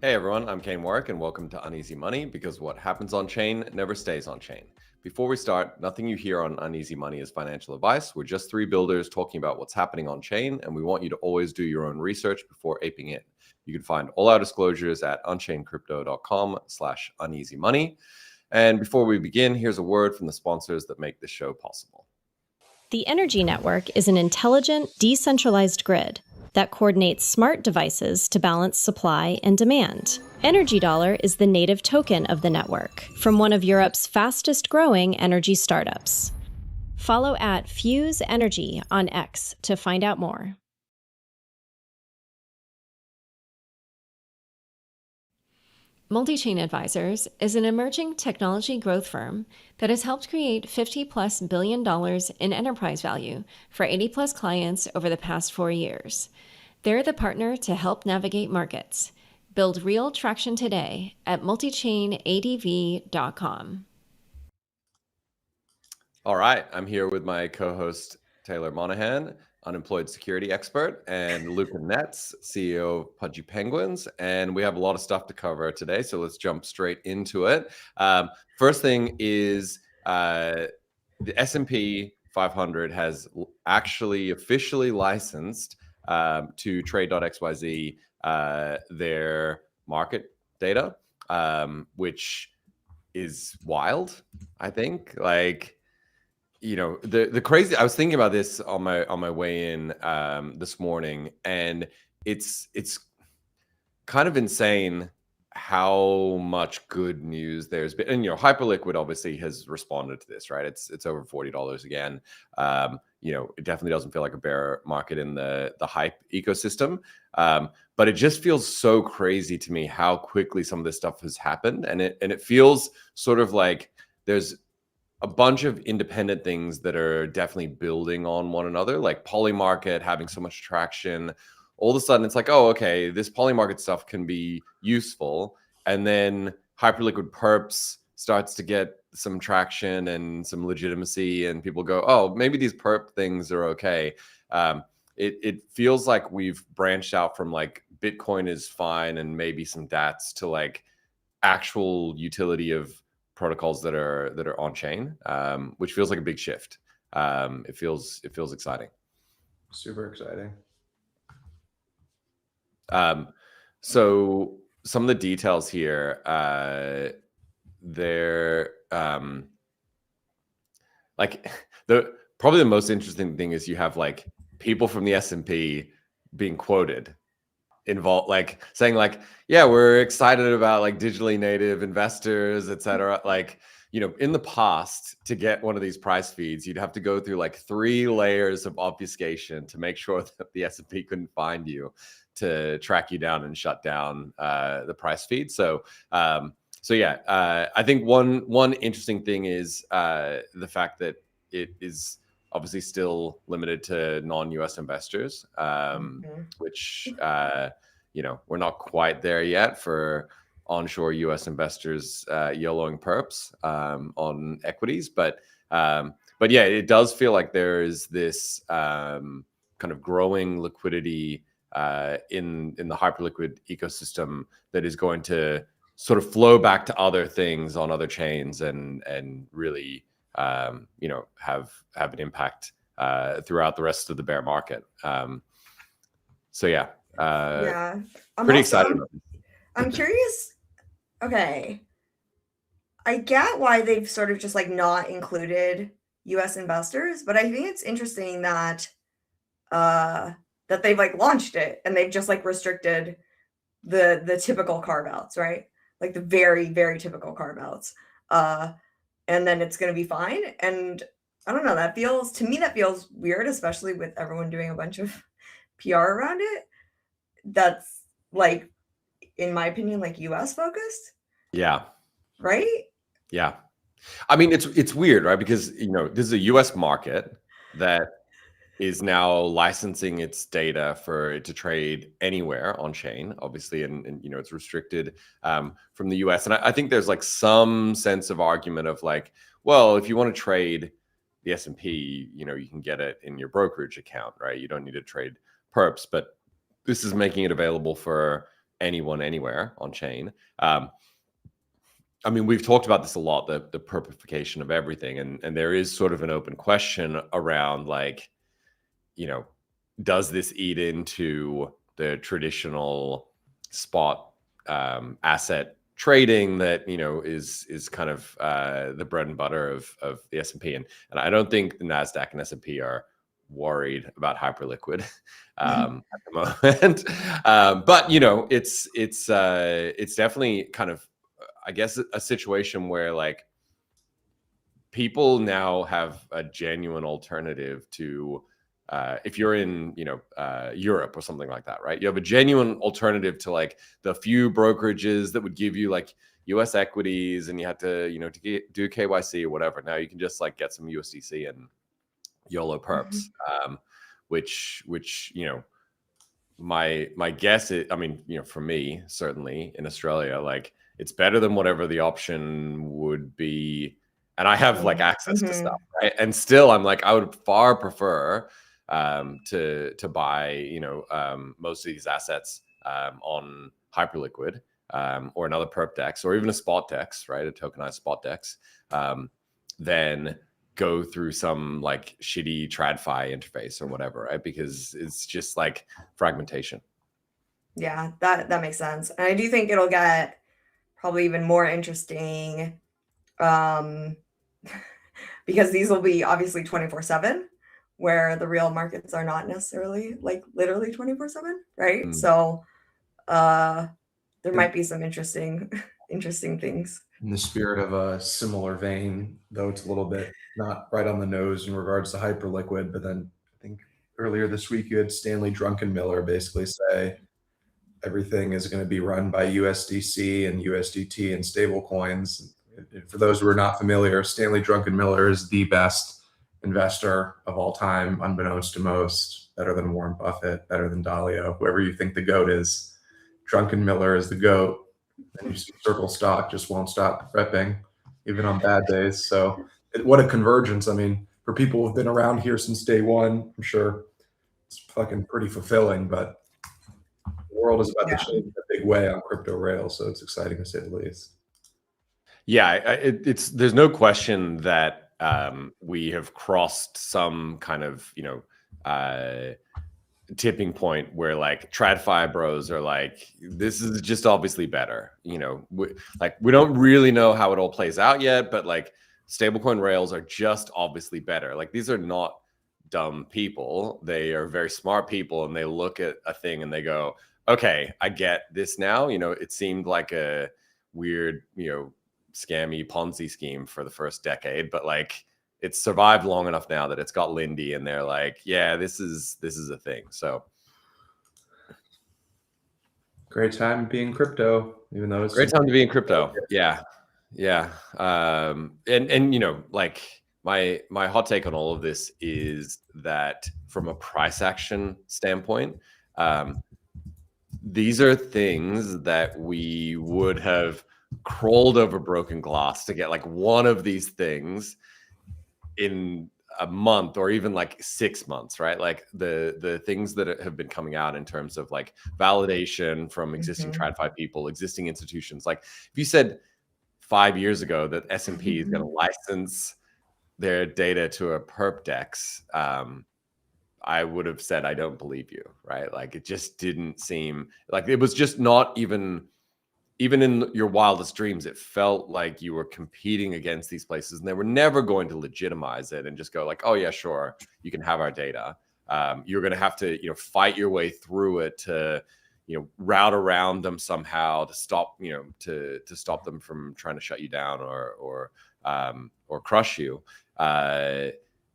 Hey everyone, I'm Kain and welcome to Uneasy Money, because what happens on chain never stays on chain. Before we start, nothing you hear on Uneasy Money is financial advice. We're just three builders talking about what's happening on chain, and we want you to always do your own research before aping it. You can find all our disclosures at unchainedcrypto.com/uneasymoney. And before we begin, here's a word from the sponsors that make this show possible. The Energy Network is an intelligent, decentralized grid that coordinates smart devices to balance supply and demand. Energy Dollar is the native token of the network from one of Europe's fastest growing energy startups. Follow at Fuse Energy on X to find out more. Multi-Chain Advisors is an emerging technology growth firm that has helped create $50+ billion in enterprise value for 80+ clients over the past 4 years. They're the partner to help navigate markets. Build real traction today at multichainadv.com. All right, I'm here with my co-host Taylor Monahan, unemployed security expert, and Luca Netz, CEO of Pudgy Penguins. And we have a lot of stuff to cover today, so let's jump straight into it. First thing is the S&P 500 has actually officially licensed to Trade.xyz their market data, which is wild, I think. Like, you know, the crazy, I was thinking about this on my way in this morning, and it's kind of insane how much good news there's been. And Hyperliquid obviously has responded to this, right? It's over $40 again. It definitely doesn't feel like a bear market in the hype ecosystem, but it just feels so crazy to me how quickly some of this stuff has happened, and it feels sort of like there's a bunch of independent things that are definitely building on one another, like Polymarket having so much traction. All of a sudden it's like, oh, okay, this Polymarket stuff can be useful. And then Hyperliquid perps starts to get some traction and some legitimacy, and people go, oh, maybe these perp things are okay. It feels like we've branched out from like Bitcoin is fine and maybe some DATs to like actual utility of protocols that are on chain, which feels like a big shift. It feels exciting. Super exciting. So some of the details here, they're like probably the most interesting thing is you have like people from the S&P being quoted involved, like saying like, yeah, we're excited about like digitally native investors, etc. Like, in the past, to get one of these price feeds, you'd have to go through like 3 layers of obfuscation to make sure that the S&P couldn't find you, to track you down and shut down the price feed. So yeah, I think one interesting thing is the fact that it is obviously still limited to non-US investors, which we're not quite there yet for onshore US investors YOLOing perps on equities, but yeah, it does feel like there is this kind of growing liquidity in the Hyperliquid ecosystem that is going to sort of flow back to other things on other chains and really have an impact throughout the rest of the bear market. So yeah, I'm pretty excited about this. I'm curious. Okay, I get why they've sort of just like not included US investors, but I think it's interesting that that they've like launched it and they've just like restricted the typical carve outs, right? Like the very, very typical carve outs. And then it's going to be fine. And I don't know, that feels weird, especially with everyone doing a bunch of PR around it. That's like, in my opinion, like US focused. Yeah. Right? Yeah. I mean, it's weird, right? Because, this is a US market that is now licensing its data for it to trade anywhere on chain, obviously, and it's restricted from the US. And I think there's like some sense of argument of like, well, if you want to trade the S&P, you can get it in your brokerage account, right? You don't need to trade perps, but this is making it available for anyone anywhere on chain. I mean, we've talked about this a lot, the perpification of everything, and there is sort of an open question around, like, you know, does this eat into the traditional spot asset trading that, you know, is kind of the bread and butter of the S&P, and I don't think the Nasdaq and S&P are worried about Hyperliquid at the moment. But you know, it's definitely kind of, I guess, a situation where, like, people now have a genuine alternative to, if you're in, you know, Europe or something like that, right? You have a genuine alternative to, like, the few brokerages that would give you, like, US equities, and you had to, you know, do KYC or whatever. Now you can just, like, get some USDC and YOLO perps, which, you know, my guess is, I mean, you know, for me, certainly in Australia, like, it's better than whatever the option would be. And I have, like, access to stuff, right? And still, I'm like, I would far prefer to buy, you know, most of these assets on Hyperliquid, or another perp dex, or even a spot dex, right? A tokenized spot dex, than go through some, like, shitty TradFi interface or whatever, right? Because it's just, like, fragmentation. Yeah, that makes sense. And I do think it'll get probably even more interesting, because these will be obviously 24/7, where the real markets are not necessarily, like, literally 24/7, right? So there might be some interesting things. In the spirit of a similar vein, though it's a little bit not right on the nose in regards to Hyperliquid, but then I think earlier this week you had Stanley Druckenmiller basically say everything is going to be run by USDC and USDT and stable coins. For those who are not familiar, Stanley Druckenmiller is the best investor of all time, unbeknownst to most, better than Warren Buffett, better than Dalio, whoever you think the GOAT is. Druckenmiller is the GOAT. And you see Circle stock just won't stop prepping, even on bad days. So what a convergence. I mean, for people who've been around here since day one, I'm sure it's fucking pretty fulfilling, but the world is about to change in a big way on crypto rails. So it's exciting to say the least. Yeah, it's there's no question that we have crossed some kind of, you know, tipping point where, like, TradFi bros are like, this is just obviously better. You know, we don't really know how it all plays out yet, but, like, stablecoin rails are just obviously better. Like, these are not dumb people. They are very smart people, and they look at a thing and they go, okay, I get this now. You know, it seemed like a weird, you know, scammy Ponzi scheme for the first decade, but, like, it's survived long enough now that it's got Lindy, and they're like, yeah, this is a thing. So great time being crypto, even though it's great time to be in crypto. Yeah. And you know, like, my hot take on all of this is that from a price action standpoint, these are things that we would have crawled over broken glass to get, like, one of these things in a month or even, like, 6 months, right? Like, the things that have been coming out in terms of, like, validation from existing TradFi people, existing institutions. Like, if you said 5 years ago that S&P is going to license their data to a perp dex, I would have said, I don't believe you, right? Like, it just didn't seem like, it was just not even in your wildest dreams, it felt like you were competing against these places, and they were never going to legitimize it and just go, like, oh yeah, sure, you can have our data. You're going to have to, you know, fight your way through it to, you know, route around them somehow to stop, you know, to stop them from trying to shut you down or crush you.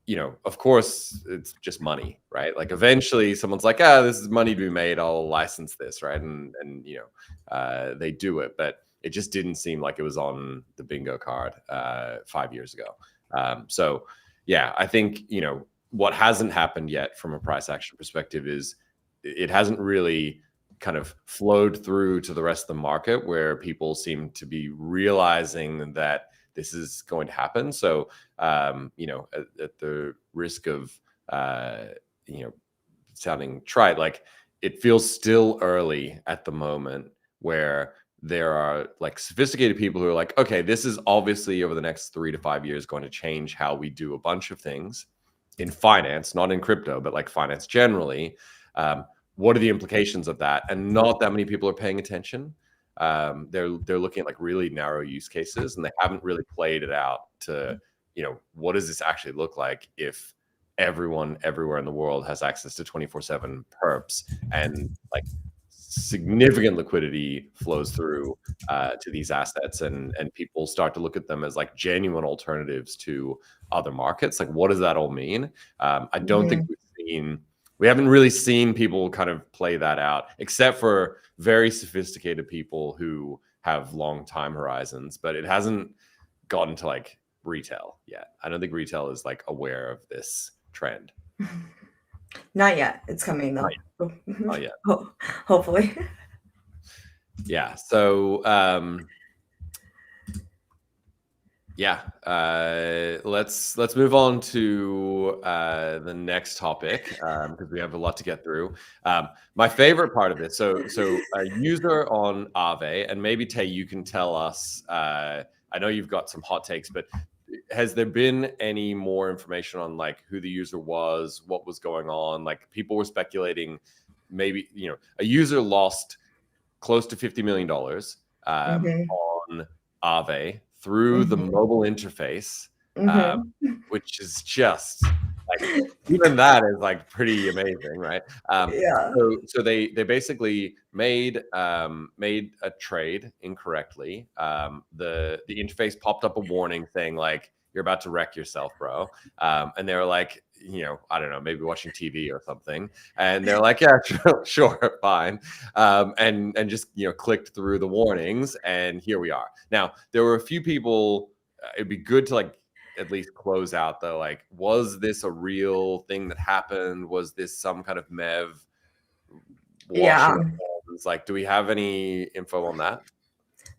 You know, of course, it's just money, right? Like, eventually someone's like, this is money to be made, I'll license this, right? And you know, they do it, but it just didn't seem like it was on the bingo card 5 years ago. So yeah, I think, you know, what hasn't happened yet from a price action perspective is it hasn't really kind of flowed through to the rest of the market, where people seem to be realizing that this is going to happen. So, you know, at the risk of, you know, sounding trite, like, it feels still early at the moment where there are like sophisticated people who are like, okay, this is obviously over the next 3 to 5 years going to change how we do a bunch of things in finance, not in crypto, but like finance generally. What are the implications of that? And not that many people are paying attention. They're looking at like really narrow use cases, and they haven't really played it out to, what does this actually look like if everyone everywhere in the world has access to 24/7 perps, and like significant liquidity flows through to these assets, and people start to look at them as like genuine alternatives to other markets. Like, what does that all mean? I don't think we haven't really seen people kind of play that out, except for very sophisticated people who have long time horizons, but it hasn't gotten to like retail yet. I don't think retail is like aware of this trend. Not yet. It's coming though. Not yet. Hopefully. Yeah. So let's move on to the next topic, because we have a lot to get through. My favorite part of this, so a user on Aave, and maybe Tay, you can tell us, I know you've got some hot takes, but has there been any more information on like who the user was, what was going on? Like, people were speculating maybe, a user lost close to $50 million on Aave through the mobile interface, which is just like, even that is like pretty amazing, right? So they basically made a trade incorrectly. The interface popped up a warning saying like, you're about to wreck yourself, bro. And they were like, I don't know, maybe watching TV or something. And they're like, yeah, sure, fine. And just, clicked through the warnings, and here we are. Now, there were a few people, it'd be good to like at least close out though, like, was this a real thing that happened? Was this some kind of Mev washing? Like, do we have any info on that?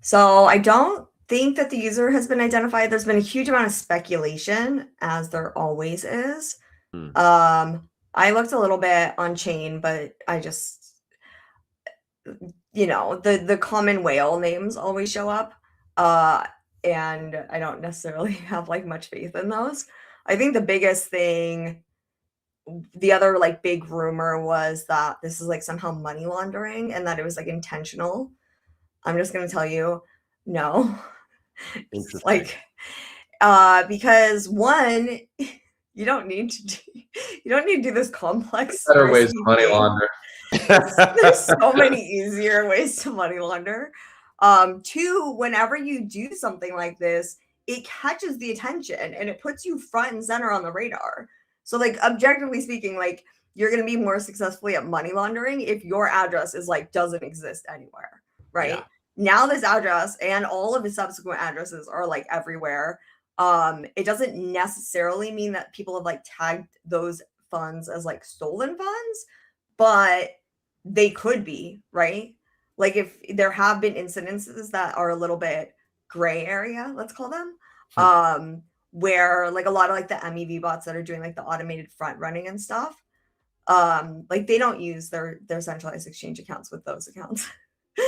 So I don't think that the user has been identified. There's been a huge amount of speculation, as there always is. I looked a little bit on Chain, but I just, the common whale names always show up. And I don't necessarily have like much faith in those. I think the biggest thing, the other like big rumor, was that this is like somehow money laundering and that it was like intentional. I'm just gonna tell you, no. Interesting. Like, because one, you don't need to do this complex. Better ways to money launder. There's so many easier ways to money launder. Two, whenever you do something like this, it catches the attention and it puts you front and center on the radar. So like, objectively speaking, like, you're going to be more successfully at money laundering if your address is like, doesn't exist anywhere, right? Yeah. Now this address and all of his subsequent addresses are like everywhere. It doesn't necessarily mean that people have like tagged those funds as like stolen funds, but they could be, right? Like, if there have been incidences that are a little bit gray area, let's call them, where like a lot of like the MEV bots that are doing like the automated front running and stuff, like they don't use their centralized exchange accounts with those accounts.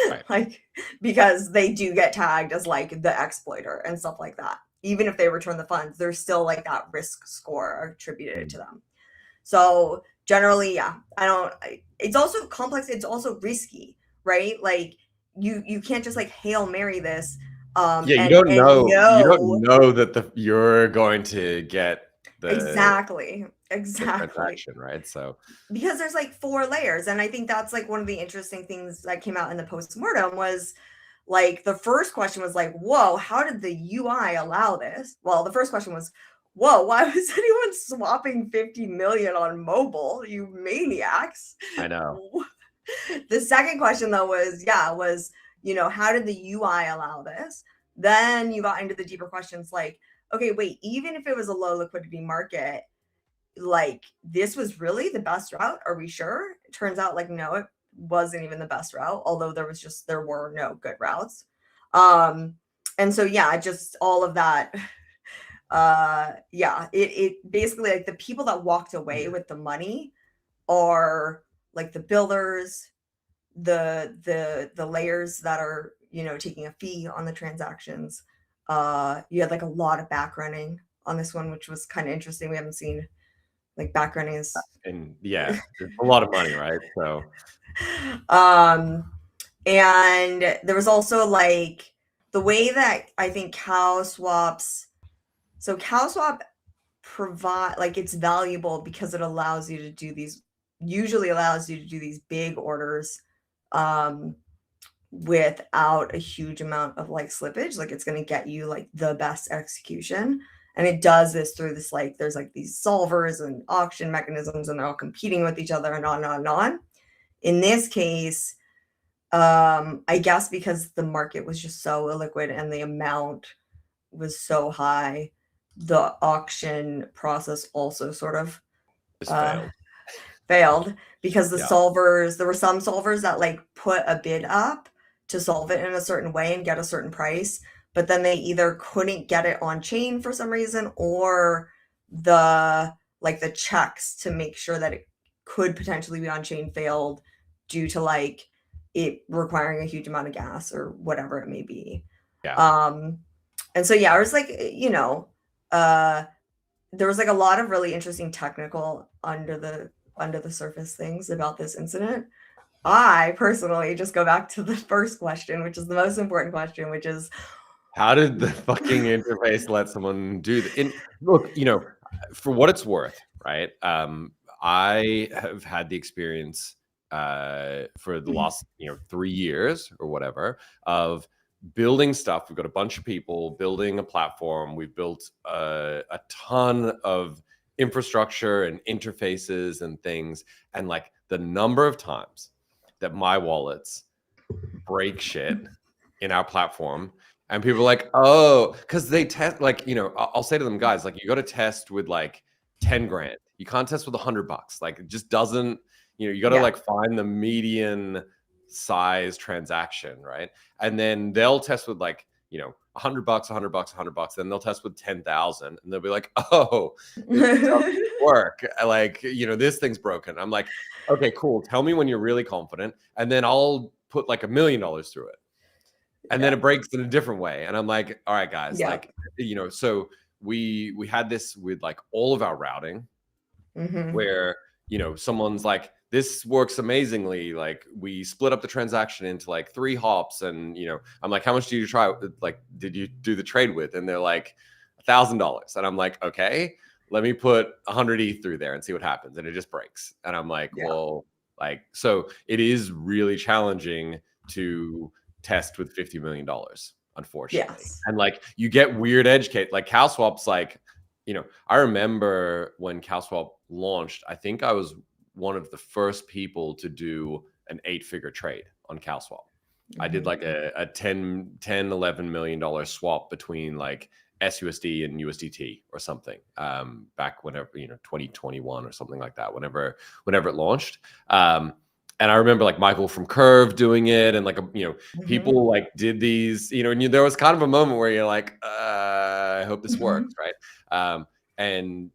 Right. Like, because they do get tagged as like the exploiter and stuff like that. Even if they return the funds, there's still like that risk score attributed to them. So generally, yeah, it's also complex. It's also risky, right? Like, you can't just like Hail Mary this. You don't know that you're going to get the exactly transaction, right? So because there's like 4 layers, and I think that's like one of the interesting things that came out in the postmortem was like, the first question was like, whoa, how did the UI allow this? Well, the first question was, whoa, why was anyone swapping 50 million on mobile, you maniacs? I know. The second question though was, how did the UI allow this? Then you got into the deeper questions like, okay, wait, even if it was a low liquidity market, like, this was really the best route? Are we sure? It turns out like, no, it wasn't even the best route, although there were no good routes. And so, yeah, just all of that. It basically, like, the people that walked away with the money are like the builders, the layers that are, you know, taking a fee on the transactions, you had like a lot of backgrounding on this one, which was kind of interesting. We haven't seen like backgrounding is, And yeah, it's a lot of money, right? So and there was also like the way that I think cow swaps, so cow swap provide, like, it's valuable because it allows you to do these, usually allows you to do these big orders without a huge amount of like slippage. Like, it's going to get you like the best execution, and it does this through this, like, there's like these solvers and auction mechanisms, and they're all competing with each other and on and on and on. In this case, I guess because the market was just so illiquid and the amount was so high, the auction process also sort of just failed. failed because the Yeah. solvers, there were some solvers that like put a bid up to solve it in a certain way and get a certain price, but then they either couldn't get it on chain for some reason, or the like the checks to make sure that it could potentially be on chain failed due to like it requiring a huge amount of gas or whatever it may be. Yeah. And so yeah, I was like, you know, there was like a lot of really interesting technical under the surface things about this incident. I personally just go back to the first question, which is the most important question, which is, how did the fucking interface let someone do that? Look, you know, for what it's worth, right? I have had the experience for the last, you know, 3 years or whatever of building stuff. We've got a bunch of people building a platform. We've built a ton of infrastructure and interfaces and things. And like the number of times that my wallets break shit in our platform, and people are like, oh, because they test, like, you know, I'll say to them, guys, like, you got to test with like 10 grand. You can't test with $100. Like, it just doesn't, you know, you got to like find the median size transaction, right? And then they'll test with like, you know, $100, $100. Then they'll test with 10,000, and they'll be like, oh, it doesn't work. Like, you know, this thing's broken. I'm like, okay, cool. Tell me when you're really confident, and then I'll put like $1 million through it. And then it breaks in a different way. And I'm like, all right, guys, like, you know, so we had this with like all of our routing where, you know, someone's like, this works amazingly. Like, we split up the transaction into like 3 hops. And, you know, I'm like, how much do you try? Like, did you do the trade with? And they're like, $1,000. And I'm like, okay, let me put 100 ETH through there and see what happens. And it just breaks. And I'm like, well, like, so it is really challenging to test with $50 million, unfortunately. And like, you get weird edge case, like CowSwap's like, you know, I remember when CowSwap launched, I think I was one of the first people to do an 8-figure trade on CowSwap. I did like a $11 million swap between like SUSD and USDT or something, back whenever, you know, 2021 or something like that, whenever it launched. And I remember like Michael from Curve doing it, and like, you know, people like did these, you know, and there was kind of a moment where you're like, I hope this works, right? And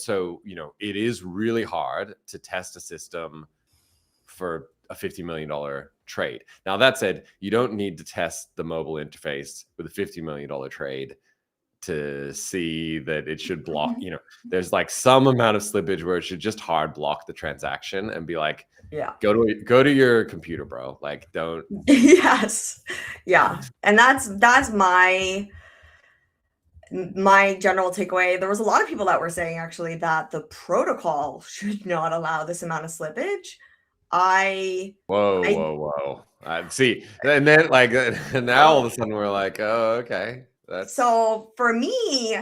so, you know, it is really hard to test a system for a $50 million trade. Now, that said, you don't need to test the mobile interface with a $50 million trade to see that it should block, you know, there's like some amount of slippage where it should just hard block the transaction and be like, go to your computer, bro. Like, don't. Yes. Yeah. And that's my general takeaway. There was a lot of people that were saying actually that the protocol should not allow this amount of slippage. Whoa. See, and then like, now all of a sudden we're like, oh, okay. So for me,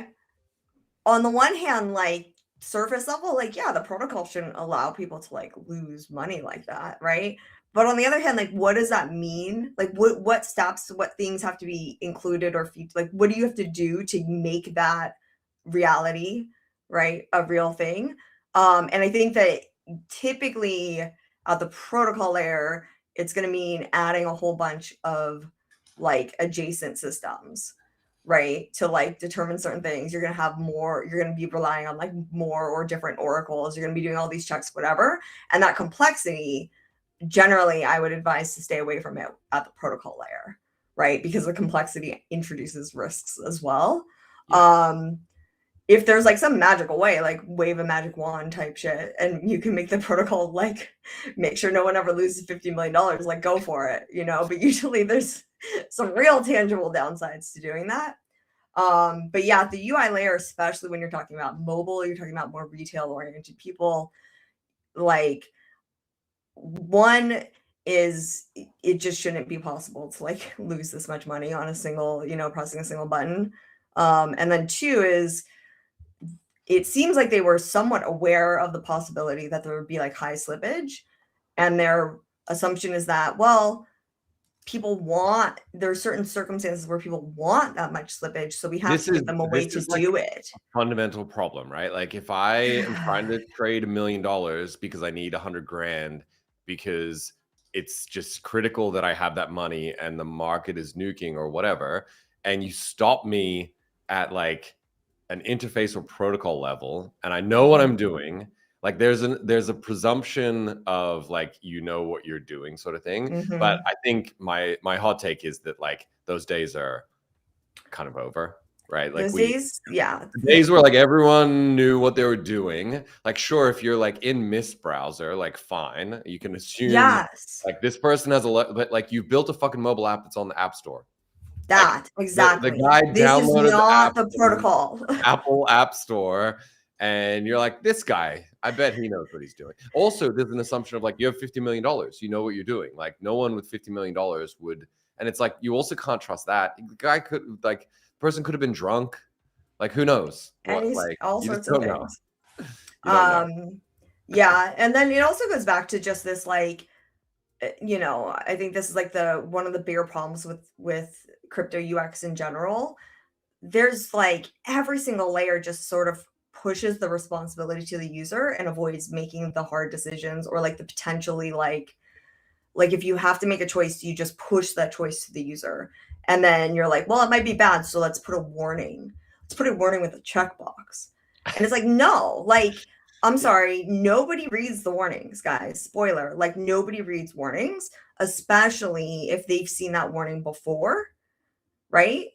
on the one hand, like, surface level, like, yeah, the protocol shouldn't allow people to like lose money like that, right? But on the other hand, like, what does that mean? Like, what steps, what things have to be included or like, what do you have to do to make that reality, right? A real thing. And I think that typically at the protocol layer, it's going to mean adding a whole bunch of like adjacent systems, right, to like determine certain things. You're going to have more, you're going to be relying on like more or different oracles. You're going to be doing all these checks, whatever. And that complexity generally I would advise to stay away from it at the protocol layer, right? Because the complexity introduces risks as well. If there's like some magical way, like wave a magic wand type shit, and you can make the protocol like make sure no one ever loses $50 million, like go for it, you know. But usually there's some real tangible downsides to doing that. But yeah, the UI layer, especially when you're talking about mobile, you're talking about more retail oriented people, like one is it just shouldn't be possible to like lose this much money on a single, you know, pressing a single button. And then two is it seems like they were somewhat aware of the possibility that there would be like high slippage, and their assumption is that, well, there's certain circumstances where people want that much slippage, so we have to give them a way to do it. Fundamental problem, right? Like if I am trying to trade $1 million because I need 100 grand because it's just critical that I have that money and the market is nuking or whatever, and you stop me at like an interface or protocol level, and I know what I'm doing, like there's a presumption of like, you know what you're doing sort of thing. But I think my hot take is that like those days are kind of over, right? Like the days where like everyone knew what they were doing. Like sure, if you're like in Mist browser, like fine, you can assume like this person has but like you built a fucking mobile app that's on the App Store. Exactly. The guy downloaded the protocol. Apple App Store, and you're like, this guy, I bet he knows what he's doing. Also, there's an assumption of like, you have $50 million, you know what you're doing. Like no one with $50 million would, and it's like, you also can't trust that. The guy could, like, person could have been drunk. Like, who knows? And like, all sorts of things. Yeah, and then it also goes back to just this, like, you know, I think this is like one of the bigger problems with crypto UX in general. There's like every single layer just sort of pushes the responsibility to the user and avoids making the hard decisions, or like the potentially like if you have to make a choice, you just push that choice to the user. And then you're like, well, it might be bad, so let's put a warning. Let's put a warning with a checkbox. And it's like, no, like, I'm sorry, nobody reads the warnings, guys. Spoiler, like nobody reads warnings, especially if they've seen that warning before, right?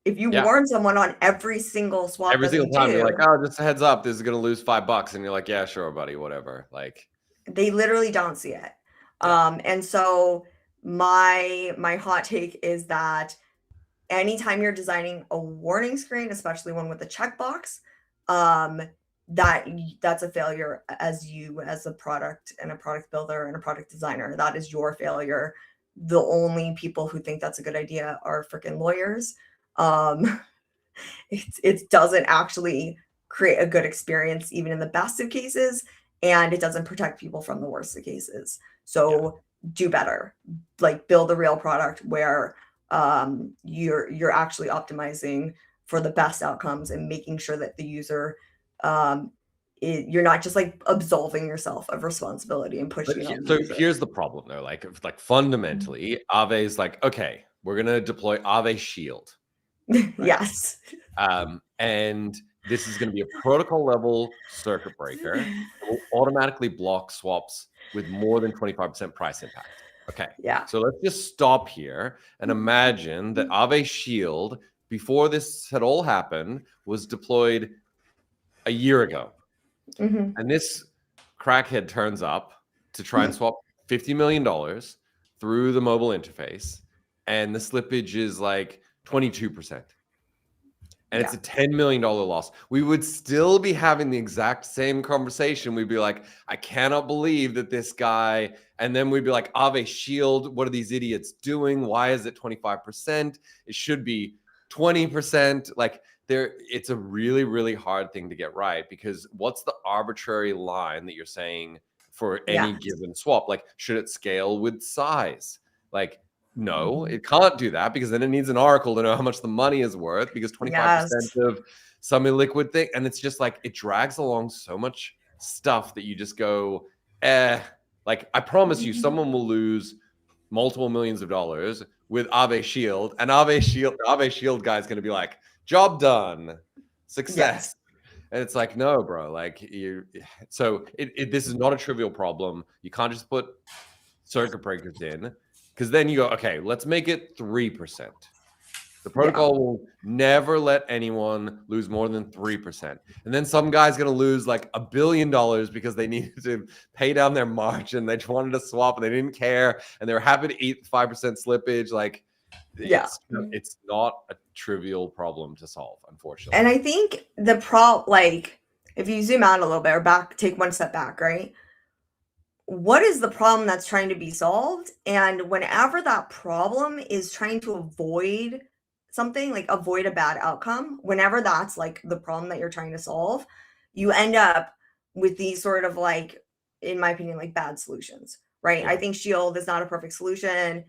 If you warn someone on every single swap, every single time you're like, oh, just a heads up, this is gonna lose $5, and you're like, yeah, sure, buddy, whatever. Like they literally don't see it. And so my hot take is that anytime you're designing a warning screen, especially one with a checkbox, that's a failure as a product and a product builder and a product designer. That is your failure. The only people who think that's a good idea are freaking lawyers. It doesn't actually create a good experience, even in the best of cases, and it doesn't protect people from the worst of cases. So do better, like build a real product where you're actually optimizing for the best outcomes and making sure that the user you're not just like absolving yourself of responsibility and pushing it on the user. Here's the problem though, like fundamentally Aave is like, okay, we're gonna deploy Aave Shield. Right? Yes. And this is going to be a protocol level circuit breaker that will automatically block swaps with more than 25% price impact. Okay. Yeah. So let's just stop here and imagine that Aave Shield, before this had all happened, was deployed a year ago. And this crackhead turns up to try and swap $50 million through the mobile interface, and the slippage is like 22%. And it's a $10 million loss. We would still be having the exact same conversation. We'd be like, I cannot believe that this guy, and then we'd be like, Aave Shield, what are these idiots doing? Why is it 25%? It should be 20%. Like it's a really, really hard thing to get right, because what's the arbitrary line that you're saying for any given swap? Like, should it scale with size? Like, no, it can't do that, because then it needs an oracle to know how much the money is worth, because 25% of some illiquid thing. And it's just like, it drags along so much stuff that you just go, like, I promise you, someone will lose multiple millions of dollars with Aave Shield, and Aave Shield guy is going to be like, job done, success. And it's like, no, bro, like this is not a trivial problem. You can't just put circuit breakers in, because then you go, okay, let's make it 3%. The protocol will never let anyone lose more than 3%. And then some guy's going to lose like $1 billion because they needed to pay down their margin. They just wanted to swap and they didn't care. And they were happy to eat 5% slippage. Like, it's not a trivial problem to solve, unfortunately. And I think like, if you zoom out a little bit or take one step back, right? What is the problem that's trying to be solved? And whenever that problem is trying to avoid something, like avoid a bad outcome, whenever that's like the problem that you're trying to solve, you end up with these sort of like, in my opinion, like bad solutions, right? I think Shield is not a perfect solution.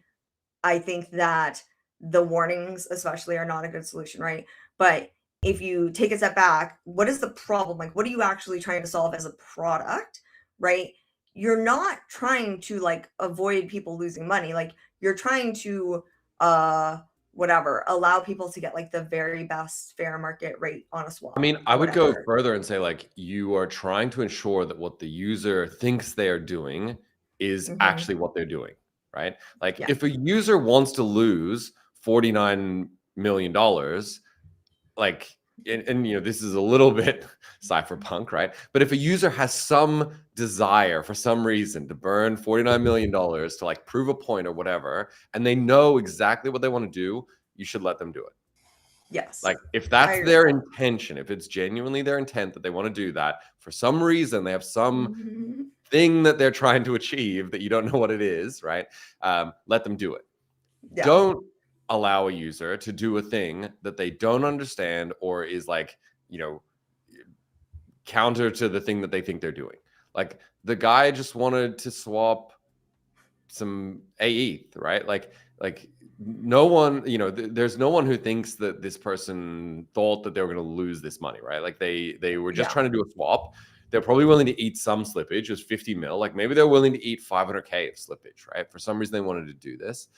I think that the warnings especially are not a good solution, right? But if you take a step back, what is the problem? Like, what are you actually trying to solve as a product, right? You're not trying to like avoid people losing money. Like, you're trying to allow people to get like the very best fair market rate on a swap. I mean, I would go further and say, like, you are trying to ensure that what the user thinks they are doing is actually what they're doing, right? Like, if a user wants to lose $49 million, like, and you know, this is a little bit cypherpunk, right? But if a user has some desire for some reason to burn $49 million to like prove a point or whatever, and they know exactly what they want to do, you should let them do it. Yes. Like, if that's their intention, if it's genuinely their intent that they want to do that, for some reason they have some thing that they're trying to achieve that you don't know what it is, right? Let them do it. Don't allow a user to do a thing that they don't understand or is like, you know, counter to the thing that they think they're doing. Like, the guy just wanted to swap some AETH, right? Like no one, you know, there's no one who thinks that this person thought that they were going to lose this money, right? Like, they were just trying to do a swap. They're probably willing to eat some slippage. It was 50 mil. Like, maybe they're willing to eat 500K of slippage, right? For some reason, they wanted to do this.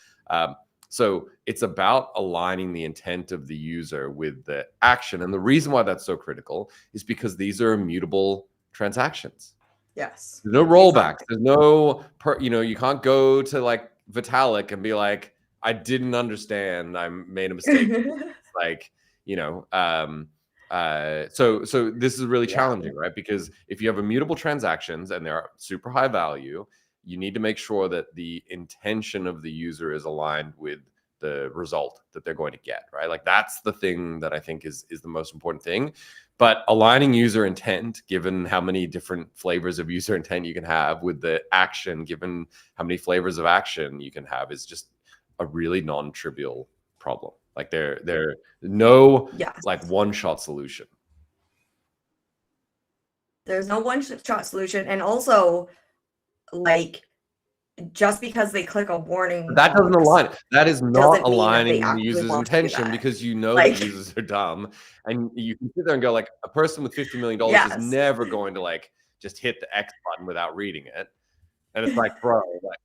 So it's about aligning the intent of the user with the action. And the reason why that's so critical is because these are immutable transactions. Yes. There's no rollbacks. There's no, you know, you can't go to like Vitalik and be like, I didn't understand. I made a mistake. Like, you know, so this is really challenging, right? Because if you have immutable transactions and they're super high value, you need to make sure that the intention of the user is aligned with the result that they're going to get, right? Like, that's the thing that I think is the most important thing. But aligning user intent, given how many different flavors of user intent you can have, with the action, given how many flavors of action you can have, is just a really non-trivial problem. Like, there no like one-shot solution. There's no one-shot solution. And also, like, just because they click a warning, that doesn't align. That is not aligning the user's intention, because you know that users are dumb, and you can sit there and go, like, a person with $50 million is never going to like just hit the X button without reading it. And it's like, bro, like,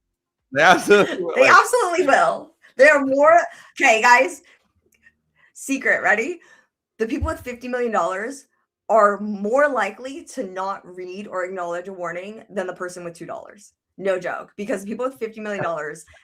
they absolutely will. They're more okay, guys. Secret, ready? The people with $50 million are more likely to not read or acknowledge a warning than the person with $2. No joke, because people with $50 million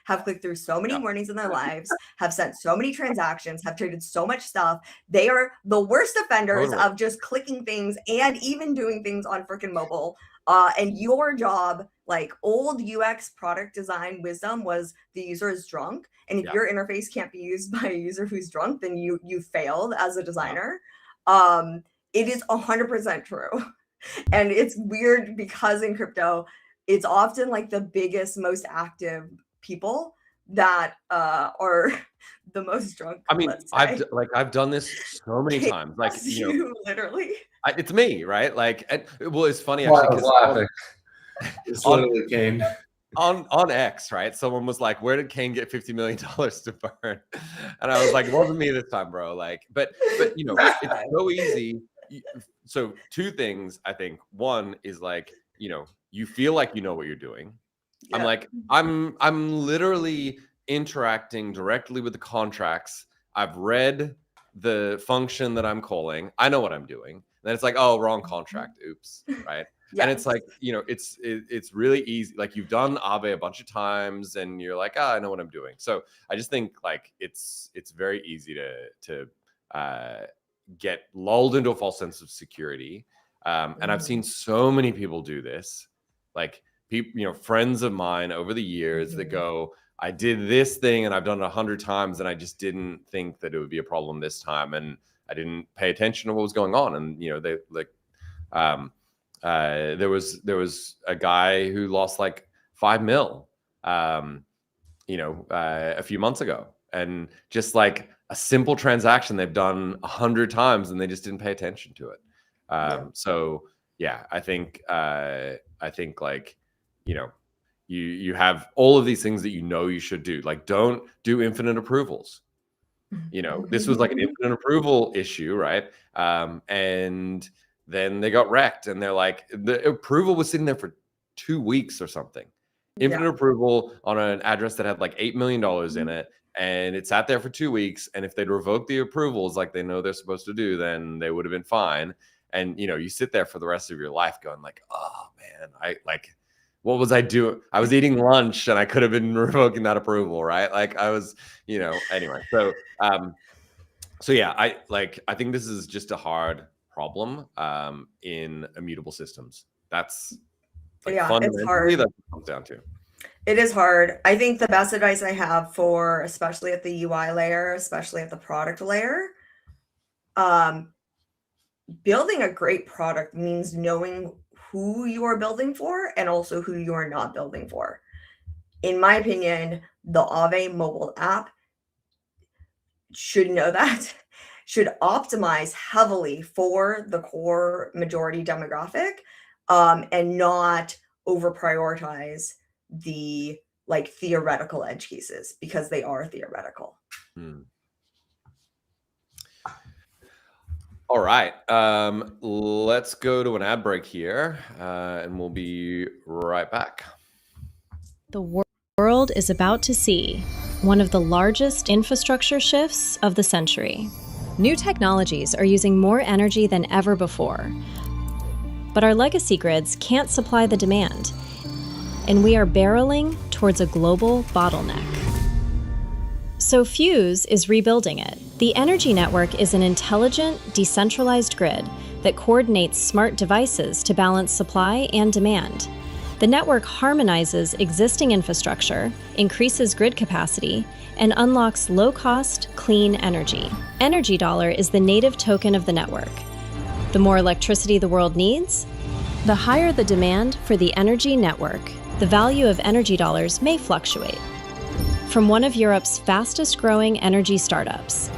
have clicked through so many warnings in their lives, have sent so many transactions, have traded so much stuff. They are the worst offenders of just clicking things and even doing things on freaking mobile. And your job, like old UX product design wisdom, was the user is drunk. And if your interface can't be used by a user who's drunk, then you failed as a designer. It is 100% true. And it's weird because in crypto, it's often like the biggest, most active people that are the most drunk. I mean, I've done this so many times. Like, you know, literally, it's me, right? Like, well, it's funny actually. Laughing. It's literally Kain. On X, right? Someone was like, "Where did Kain get $50 million to burn?" And I was like, "It wasn't me this time, bro." Like, but you know, it's so easy. So two things, I think. One is like, you know, you feel like you know what you're doing. I'm like, I'm literally interacting directly with the contracts. I've read the function that I'm calling. I know what I'm doing. And then it's like, oh, wrong contract. Oops. Right. And it's like, it's really easy. Like you've done Aave a bunch of times and you're like, I know what I'm doing. So I just think like it's very easy to get lulled into a false sense of security. And I've seen so many people do this, like people, friends of mine over the years that go, I did this thing and I've done it 100 times and I just didn't think that it would be a problem this time. And I didn't pay attention to what was going on. And, they like, there was a guy who lost like 5 mil, a few months ago, and just like a simple transaction they've done 100 times and they just didn't pay attention to it. So yeah, I think like, you have all of these things that you should do. Like, don't do infinite approvals. This was like an infinite approval issue, right? And then they got wrecked, and they're like, the approval was sitting there for 2 weeks or something. Infinite approval on an address that had like $8 million in it, and it sat there for 2 weeks. And if they'd revoked the approvals like they know they're supposed to do, then they would have been fine. And you sit there for the rest of your life going like, oh man, what was I doing? I was eating lunch and I could have been revoking that approval, right? Like I was, anyway. So yeah, I think this is just a hard problem in immutable systems. That's it's hard. That's what it comes down to. It is hard. I think the best advice I have for, especially at the UI layer, especially at the product layer, building a great product means knowing who you are building for and also who you are not building for. In my opinion, the Aave mobile app should know that, should optimize heavily for the core majority demographic, and not over prioritize the like theoretical edge cases, because they are theoretical. All right, let's go to an ad break here, and we'll be right back. The world is about to see one of the largest infrastructure shifts of the century. New technologies are using more energy than ever before, but our legacy grids can't supply the demand, and we are barreling towards a global bottleneck. So Fuse is rebuilding it. The energy network is an intelligent, decentralized grid that coordinates smart devices to balance supply and demand. The network harmonizes existing infrastructure, increases grid capacity, and unlocks low-cost, clean energy. Energy Dollar is the native token of the network. The more electricity the world needs, the higher the demand for the energy network. The value of energy dollars may fluctuate. From one of Europe's fastest-growing energy startups.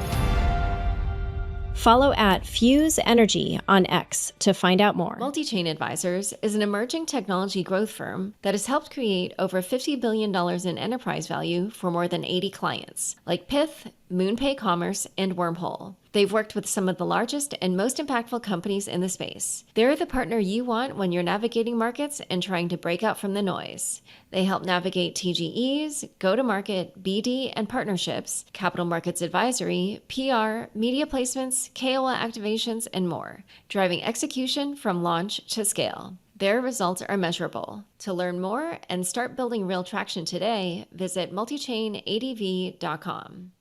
Follow at Fuse Energy on X to find out more. Multi-Chain Advisors is an emerging technology growth firm that has helped create over $50 billion in enterprise value for more than 80 clients, like Pith, MoonPay Commerce, and Wormhole. They've worked with some of the largest and most impactful companies in the space. They're the partner you want when you're navigating markets and trying to break out from the noise. They help navigate TGEs, go-to-market, BD, and partnerships, capital markets advisory, PR, media placements, KOL activations, and more, driving execution from launch to scale. Their results are measurable. To learn more and start building real traction today, visit multichainadv.com.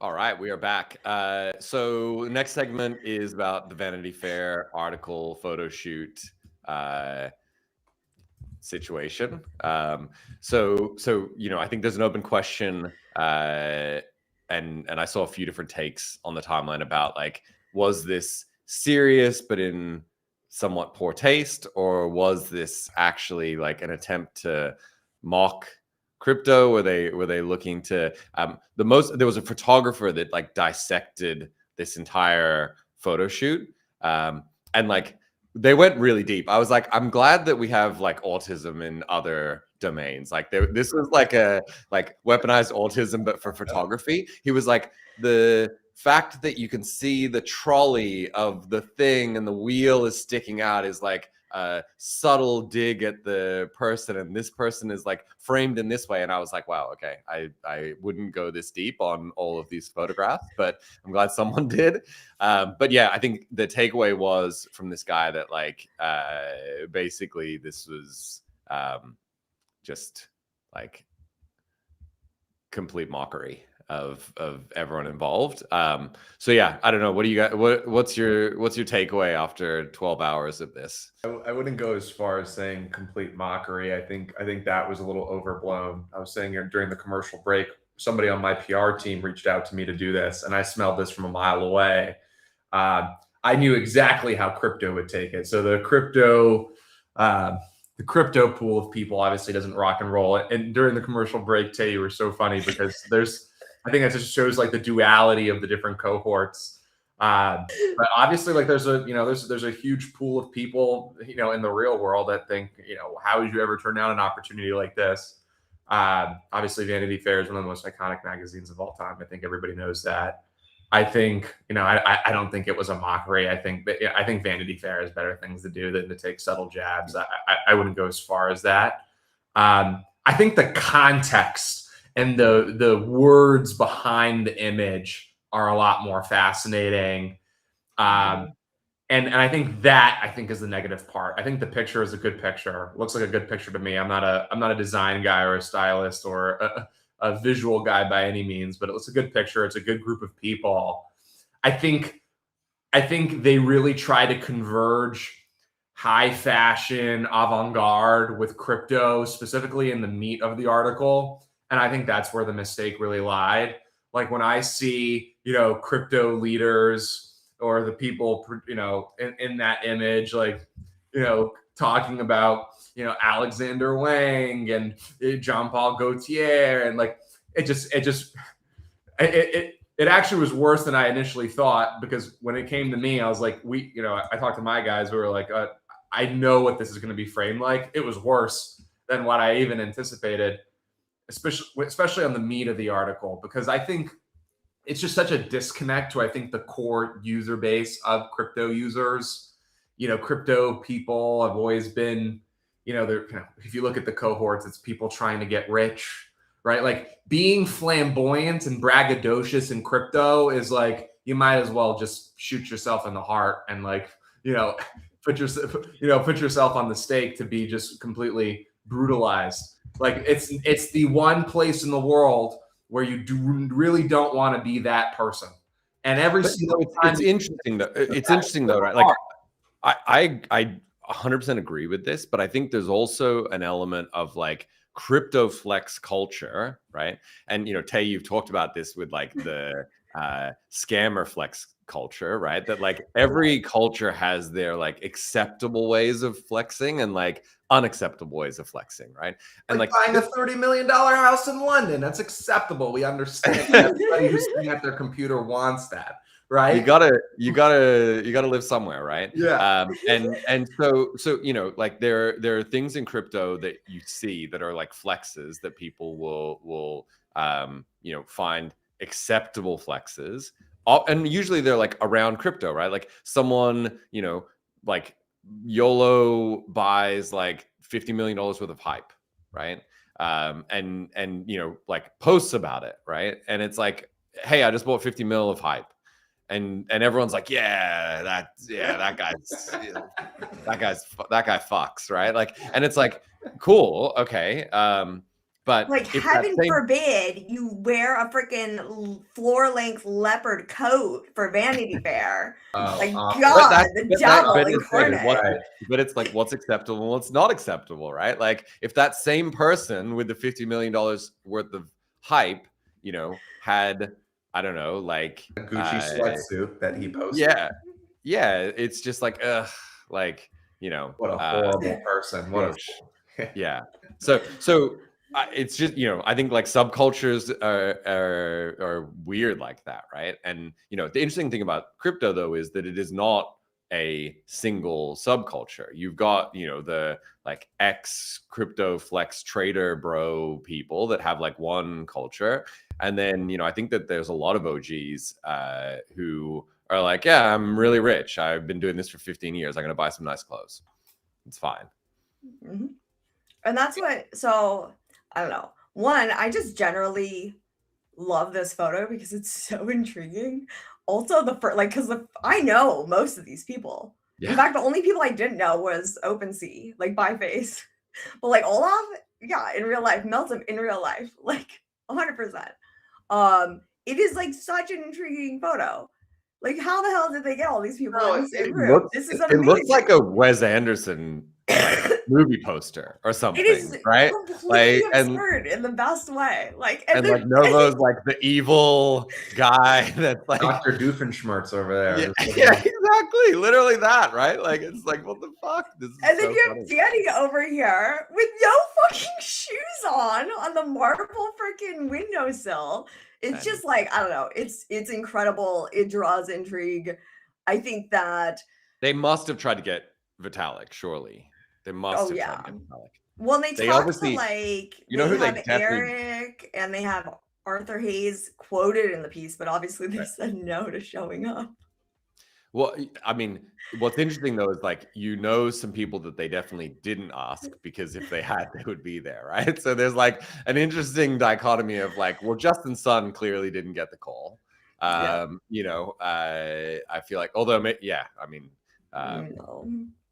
All right, we are back. So next segment is about the Vanity Fair article photo shoot situation. So I think there's an open question, and I saw a few different takes on the timeline about like, was this serious but in somewhat poor taste, or was this actually like an attempt to mock crypto? Were they looking to there was a photographer that like dissected this entire photo shoot, and like they went really deep. I was like, I'm glad that we have like autism in other domains. Like this was like a weaponized autism but for photography. He was like, the fact that you can see the trolley of the thing and the wheel is sticking out is like a subtle dig at the person, and this person is like framed in this way. And I was like, wow, okay, I wouldn't go this deep on all of these photographs, but I'm glad someone did. But yeah, I think the takeaway was from this guy that like basically this was just like complete mockery of everyone involved. So yeah, I don't know. What do you got? What's your takeaway after 12 hours of this? I wouldn't go as far as saying complete mockery. I think that was a little overblown. I was saying during the commercial break, somebody on my PR team reached out to me to do this, and I smelled this from a mile away. I knew exactly how crypto would take it. So the crypto pool of people obviously doesn't rock and roll. And during the commercial break, Tay, you were so funny because I think that just shows like the duality of the different cohorts. But obviously, like there's a huge pool of people, in the real world that think, how would you ever turn down an opportunity like this? Obviously, Vanity Fair is one of the most iconic magazines of all time. I think everybody knows that. I think, I don't think it was a mockery. I think Vanity Fair has better things to do than to take subtle jabs. I wouldn't go as far as that. I think the context and the words behind the image are a lot more fascinating. And I think is the negative part. I think the picture is a good picture. It looks like a good picture to me. I'm not a design guy or a stylist or a visual guy by any means, but it's a good picture. It's a good group of people. I think they really try to converge high fashion, avant-garde with crypto, specifically in the meat of the article. And I think that's where the mistake really lied. Like when I see, crypto leaders or the people, in that image, like, talking about, Alexander Wang and Jean-Paul Gaultier, and like it actually was worse than I initially thought, because when it came to me, I was like, I talked to my guys who were like, I know what this is going to be framed like. It was worse than what I even anticipated, especially on the meat of the article, because I think it's just such a disconnect to, I think, the core user base of crypto users. Crypto people have always been, if you look at the cohorts, it's people trying to get rich, right? Like being flamboyant and braggadocious in crypto is like, you might as well just shoot yourself in the heart and like, put yourself on the stake to be just completely brutalized. Like it's the one place in the world where you really don't want to be that person. And every single time, it's interesting though. It's interesting though, right? Like I 100% agree with this, but I think there's also an element of like crypto flex culture, right? And Tay, you've talked about this with like the scammer flex culture, right? That like every culture has their like acceptable ways of flexing and like unacceptable ways of flexing, right? And like buying a $30 million house in London, that's acceptable. We understand that. Everybody who's sitting at their computer wants that. Right. You gotta live somewhere, right? Yeah. And so like there are things in crypto that you see that are like flexes that people will find acceptable flexes, and usually they're like around crypto, right? Like someone like YOLO buys like $50 million worth of hype, right? And like posts about it, right? And it's like, hey, I just bought 50 mil of hype. And everyone's like, that guy fucks, right? Like, and it's like, cool, okay, but like heaven forbid you wear a freaking floor-length leopard coat for Vanity Fair. God, the devil incarnate. But it's like, what's acceptable and what's not acceptable, right? Like, if that same person with the $50 million worth of hype, had, I don't know, like a Gucci sweatsuit that he posted. Yeah, it's just like, like, what a horrible person. Yeah. So it's just, I think like subcultures are weird like that, right? And the interesting thing about crypto though is that it is not a single subculture. You've got the like ex crypto flex trader bro people that have like one culture, and then I think that there's a lot of OGs who are like, yeah, I'm really rich, I've been doing this for 15 years, I'm gonna buy some nice clothes. It's fine. Mm-hmm. And that's what, so I don't know. One, I just generally love this photo because it's so intriguing. Also, because I know most of these people. Yeah. In fact, the only people I didn't know was OpenSea, like by face. But like Olaf, yeah, in real life, Meltem in real life, like 100%. It is like such an intriguing photo. Like, how the hell did they get all these people in the same room? This is amazing. It looks like a Wes Anderson like movie poster or something, It is right? completely absurd in the best way. Like, and like Novo's like the evil guy that's like Dr. Doofenshmirtz over there. Yeah, exactly. Literally that, right? Like it's like, what the fuck? This is and then so you have funny. Danny over here with no fucking shoes on the marble freaking windowsill. It's just like, I don't know. It's incredible. It draws intrigue. I think that they must have tried to get Vitalik, surely. They must have tried to get Vitalik. Well, they talked to like, you know who they have they definitely... Eric and they have Arthur Hayes quoted in the piece, but obviously they said no to showing up. Well, I mean, what's interesting though is like, you know, some people that they definitely didn't ask because if they had, they would be there, right? So there's like an interesting dichotomy of like, well, Justin Sun clearly didn't get the call. You know, I feel like, although, yeah, I mean,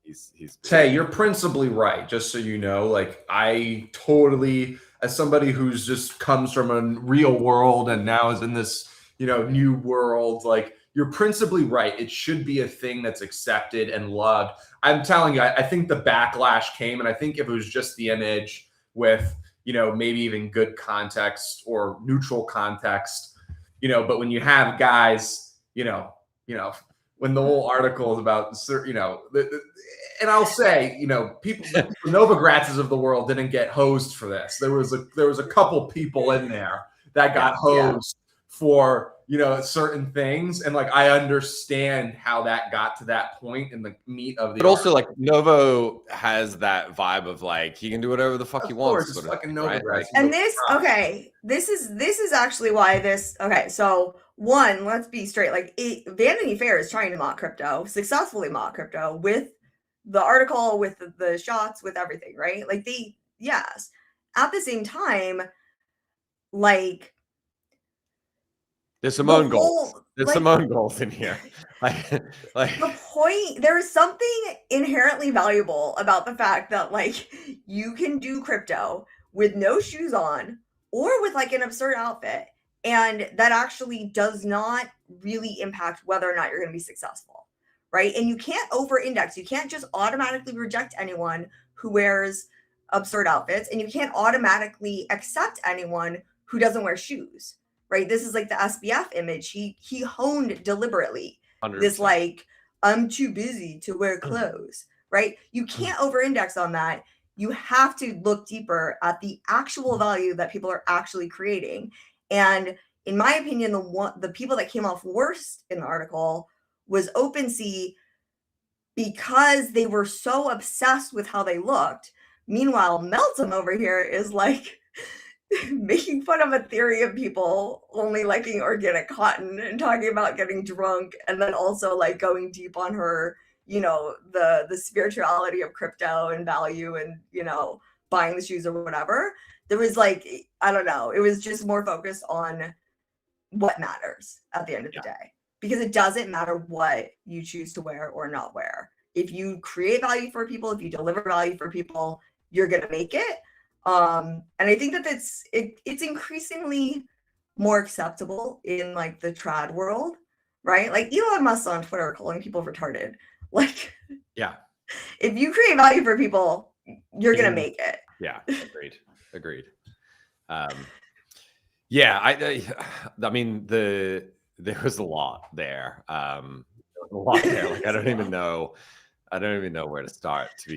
he's Tay, you're principally right. Just so you know, like I totally, as somebody who's just comes from a real world and now is in this, you know, new world, like you're principally right. It should be a thing that's accepted and loved. I'm telling you, I think the backlash came, and I think if it was just the image with, you know, maybe even good context or neutral context, you know, but when you have guys, you know, when the whole article is about, you know, and I'll say, you know, people, the Novogratzes of the world didn't get hosed for this. There was a couple people in there that got hosed for, you know, certain things, and like I understand how that got to that point in the meat of the. But also, like Novo has that vibe of like he can do whatever the fuck he wants. It's fucking Novogratz. Right? And this is actually why this. Okay, so one, let's be straight. Like Vanity Fair is trying to mock crypto, successfully mock crypto with the article, with the shots, with everything, right? Like yes. At the same time, like. There's some own goals. There's some own goals in here. like the point, there is something inherently valuable about the fact that like you can do crypto with no shoes on or with like an absurd outfit, and that actually does not really impact whether or not you're going to be successful, right? And you can't over-index. You can't just automatically reject anyone who wears absurd outfits, and you can't automatically accept anyone who doesn't wear shoes. Right, this is like the SBF image. He honed deliberately 100%. This like, I'm too busy to wear clothes. Right, you can't over-index on that. You have to look deeper at the actual value that people are actually creating. And in my opinion, the people that came off worst in the article was OpenSea, because they were so obsessed with how they looked. Meanwhile, Meltem over here is like making fun of Ethereum people only liking organic cotton and talking about getting drunk, and then also like going deep on her, you know, the spirituality of crypto and value and, you know, buying the shoes or whatever. There was like, I don't know, it was just more focused on what matters at the end of the day, because it doesn't matter what you choose to wear or not wear. If you create value for people, if you deliver value for people, you're going to make it. And I think that it's increasingly more acceptable in like the trad world, right? Like Elon Musk on Twitter calling people retarded. Like, if you create value for people, you're gonna make it. Yeah, agreed. I mean there was a lot there. Like I don't even know where to start, to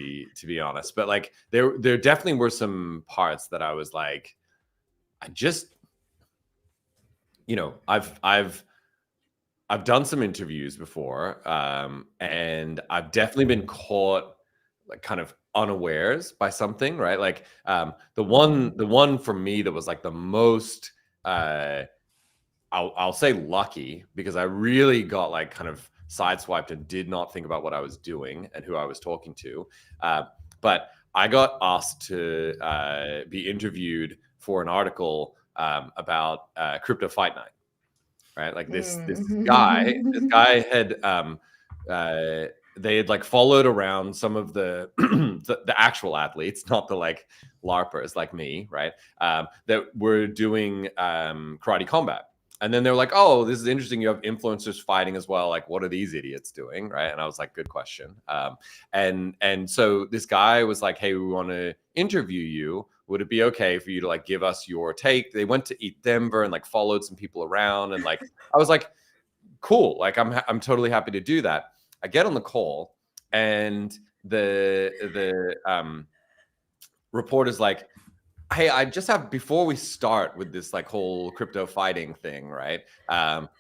be honest. But like there definitely were some parts that I was like, I just, you know, I've done some interviews before, and I've definitely been caught like kind of unawares by something, right? Like the one for me that was like the most I'll say lucky, because I really got like kind of sideswiped and did not think about what I was doing and who I was talking to. But I got asked to be interviewed for an article about Crypto Fight Night, right? Like this guy had they had like followed around some of the the actual athletes, not the like LARPers like me, right? That were doing karate combat. And then they were like, oh, this is interesting. You have influencers fighting as well. Like, what are these idiots doing? Right. And I was like, good question. And so this guy was like, hey, we want to interview you. Would it be okay for you to like give us your take? They went to Eat Denver and like followed some people around. And like, I was like, cool. Like, I'm totally happy to do that. I get on the call and the reporter's like, hey, I just have, before we start with this like whole crypto fighting thing, right?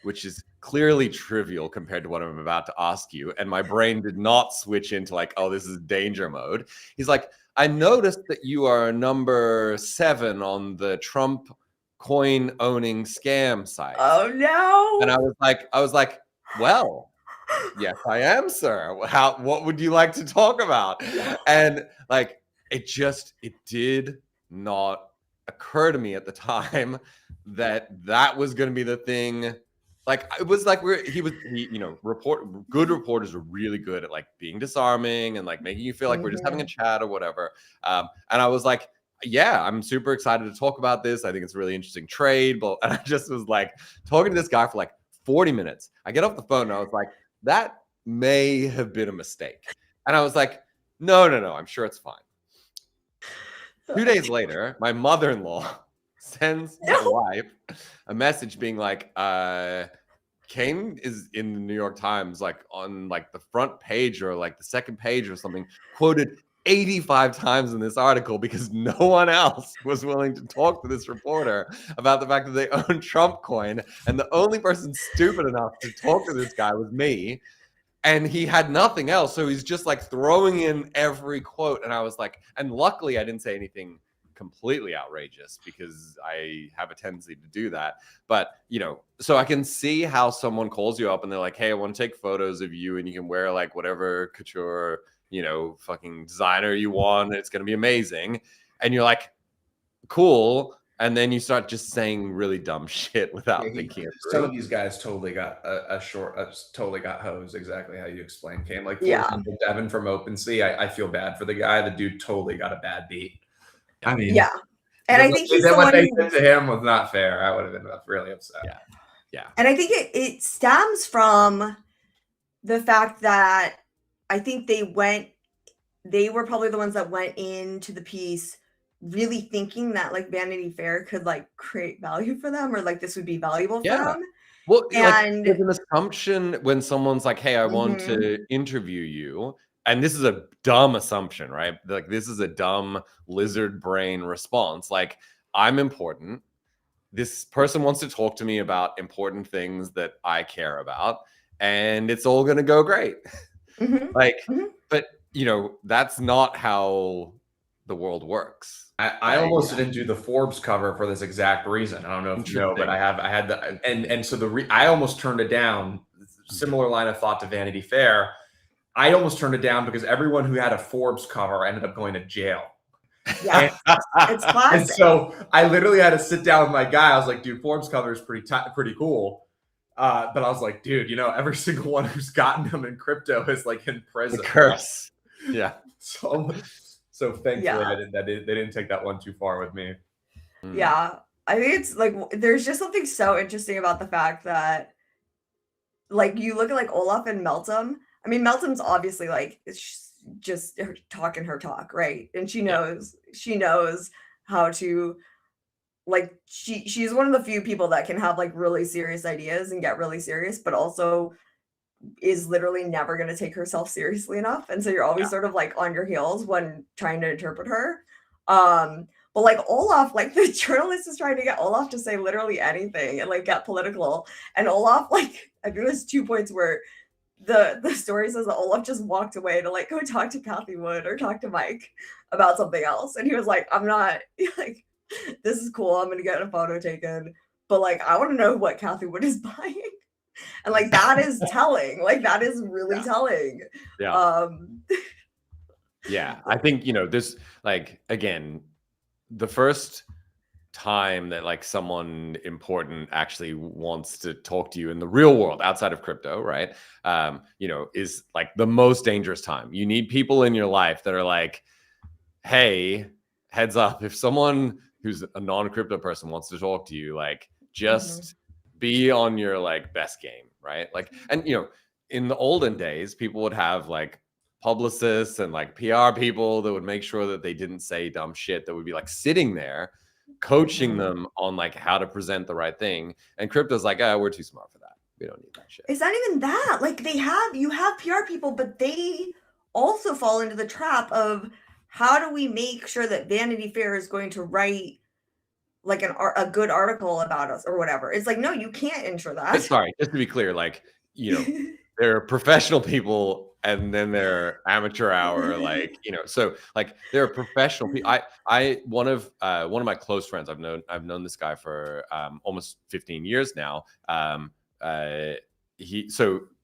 Which is clearly trivial compared to what I'm about to ask you. And my brain did not switch into like, oh, this is danger mode. He's like, I noticed that you are number 7 on the Trump coin owning scam site. Oh no. And I was like, well, yes, I am, sir. What would you like to talk about? And like, it did not occur to me at the time that was going to be the thing. Like, it was like good reporters are really good at like being disarming and like making you feel like we're just having a chat or whatever. And I was like, yeah, I'm super excited to talk about this. I think it's a really interesting trade. But and I just was like talking to this guy for like 40 minutes. I get off the phone and I was like, that may have been a mistake. And I was like, no, I'm sure it's fine. 2 days later, my mother-in-law sends my wife a message being like, Kain is in the New York Times, like on like the front page or like the second page or something, quoted 85 times in this article because no one else was willing to talk to this reporter about the fact that they own Trump coin. And the only person stupid enough to talk to this guy was me. And he had nothing else. So he's just like throwing in every quote. And I was like, and luckily I didn't say anything completely outrageous because I have a tendency to do that. But, so I can see how someone calls you up and they're like, hey, I want to take photos of you and you can wear like whatever couture, fucking designer you want. It's going to be amazing. And you're like, cool. And then you start just saying really dumb shit without thinking it through. Some of these guys totally got totally got hosed, exactly how you explained, Kain. Like, for example, Devin from OpenSea, I feel bad for the guy. The dude totally got a bad beat. I mean, and I think what they did to him was not fair. I would have been really upset. Yeah. And I think it stems from the fact that I think they were probably the ones that went into the piece really thinking that like Vanity Fair could like create value for them or like this would be valuable for them. Well, and there's an assumption when someone's like, hey, I want to interview you. And this is a dumb assumption, right? Like, this is a dumb lizard brain response. Like, I'm important. This person wants to talk to me about important things that I care about. And it's all going to go great. But, that's not how the world works. I almost didn't do the Forbes cover for this exact reason. I don't know if you know, but I had the and so I almost turned it down. Similar line of thought to Vanity Fair. I almost turned it down because everyone who had a Forbes cover ended up going to jail. Yeah, it's classic. And so I literally had to sit down with my guy. I was like, dude, Forbes cover is pretty cool. But I was like, dude, every single one who's gotten them in crypto is like in prison. The curse. Yeah. So thankfully they didn't take that one too far with me. Yeah. I think it's like, there's just something so interesting about the fact that like you look at like Olaf and Meltem. I mean, Meltem's obviously like, it's just her talking her talk, right? And she knows how to like, she's one of the few people that can have like really serious ideas and get really serious, but also is literally never going to take herself seriously enough. And so you're always sort of like on your heels when trying to interpret her. But like Olaf, like the journalist is trying to get Olaf to say literally anything and like get political. And Olaf, like, I think there's 2 points where the story says that Olaf just walked away to like go talk to Kathy Wood or talk to Mike about something else. And he was like, I'm not like, this is cool. I'm going to get a photo taken. But like, I want to know what Kathy Wood is buying. And like that is telling. Like that is really telling. Yeah. Yeah. I think, this, like, again, the first time that like someone important actually wants to talk to you in the real world outside of crypto, right? Is like the most dangerous time. You need people in your life that are like, hey, heads up, if someone who's a non-crypto person wants to talk to you, like just be on your like best game, right? Like, and in the olden days, people would have like publicists and like PR people that would make sure that they didn't say dumb shit, that would be like sitting there coaching them on like how to present the right thing. And crypto's like, we're too smart for that. We don't need that shit. It's not even that. Like you have PR people, but they also fall into the trap of how do we make sure that Vanity Fair is going to write like a good article about us or whatever. It's like, no, you can't ensure that. Sorry, just to be clear, like, there are professional people and then there are amateur hour, like, so like there are professional people. One of my close friends, I've known this guy for almost 15 years now.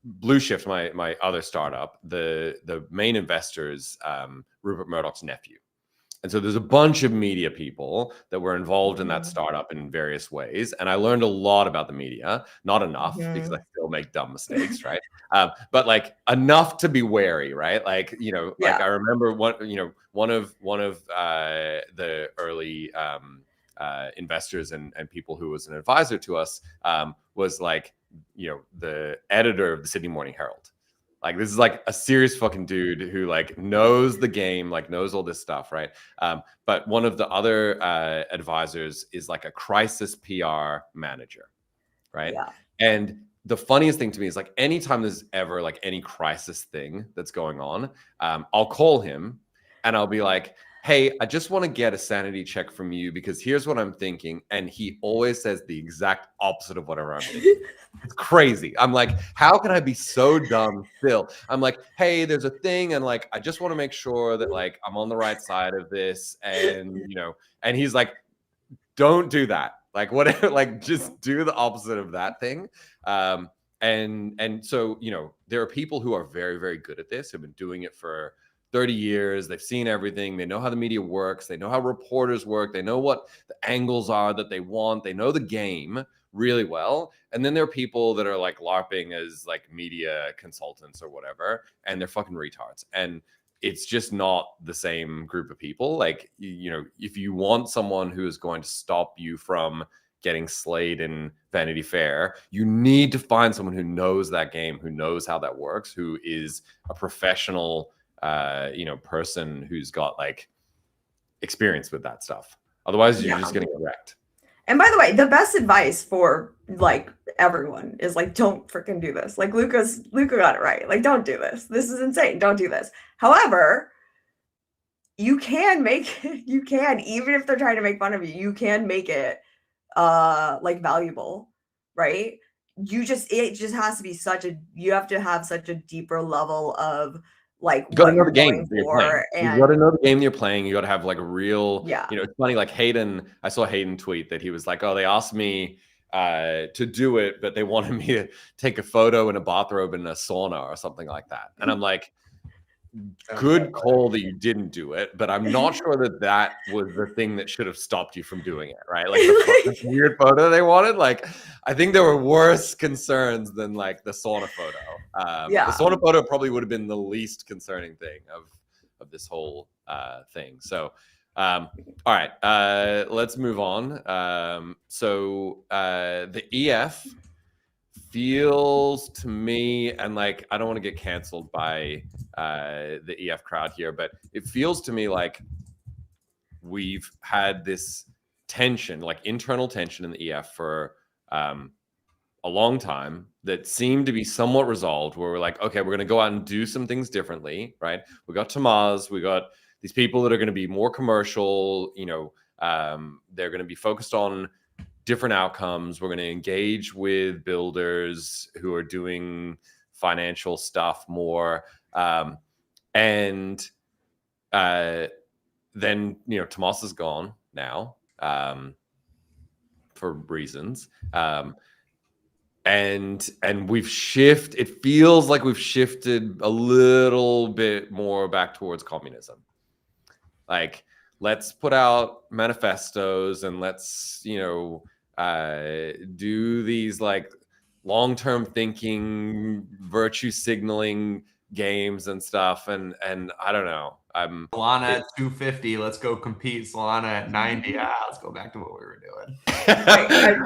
Blue Shift, my other startup, the main investor is Rupert Murdoch's nephew. And so there's a bunch of media people that were involved in that startup in various ways. And I learned a lot about the media, not enough because I still make dumb mistakes, right? But like enough to be wary, right? Like, like I remember one of the early investors and people who was an advisor to us was like, the editor of the Sydney Morning Herald. Like, this is like a serious fucking dude who like knows the game, like knows all this stuff, right? But one of the other advisors is like a crisis PR manager, right? Yeah. And the funniest thing to me is like anytime there's ever like any crisis thing that's going on, I'll call him and I'll be like, hey, I just want to get a sanity check from you because here's what I'm thinking. And he always says the exact opposite of whatever I'm thinking. It's crazy. I'm like, how can I be so dumb still? I'm like, hey, there's a thing. And like, I just want to make sure that like, I'm on the right side of this. And, and he's like, don't do that. Like, whatever, like just do the opposite of that thing. And so, there are people who are very, very good at this, who've been doing it for 30 years. They've seen everything. They know how the media works. They know how reporters work. They know what the angles are that they want. They know the game really well. And then there are people that are like LARPing as like media consultants or whatever, and they're fucking retards. And it's just not the same group of people. Like, if you want someone who is going to stop you from getting slayed in Vanity Fair, you need to find someone who knows that game, who knows how that works, who is a professional person who's got like experience with that stuff. Otherwise, you're just going to get wrecked. And by the way, the best advice for like everyone is like, don't freaking do this. Like Luca got it right. Like, don't do this. This is insane. Don't do this. However, you can even if they're trying to make fun of you, you can make it like valuable, right? It just has to be you have to have such a deeper level of like you gotta know the game you gotta know the game you're playing. You gotta have like a real, it's funny, like I saw Hayden tweet that he was like, oh, they asked me to do it, but they wanted me to take a photo in a bathrobe in a sauna or something like that. And I'm like, good call that you didn't do it, but I'm not sure that was the thing that should have stopped you from doing it, right? Like the weird photo they wanted. Like, I think there were worse concerns than like the sauna photo. The sauna photo probably would have been the least concerning thing of this whole thing. So, all right, let's move on. So the EF feels to me, and like, I don't want to get canceled by the EF crowd here, but it feels to me like we've had this tension, like internal tension in the EF for a long time that seemed to be somewhat resolved, where we're like, okay, we're going to go out and do some things differently, right? We got Tamaz, we got these people that are going to be more commercial, they're going to be focused on different outcomes. We're going to engage with builders who are doing financial stuff more. And then, Tomas is gone now for reasons. and it feels like we've shifted a little bit more back towards communism. Like, let's put out manifestos and let's, do these like long-term thinking, virtue signaling games and stuff. And I don't know. Solana at 250. Let's go compete. Solana at 90. Let's go back to what we were doing.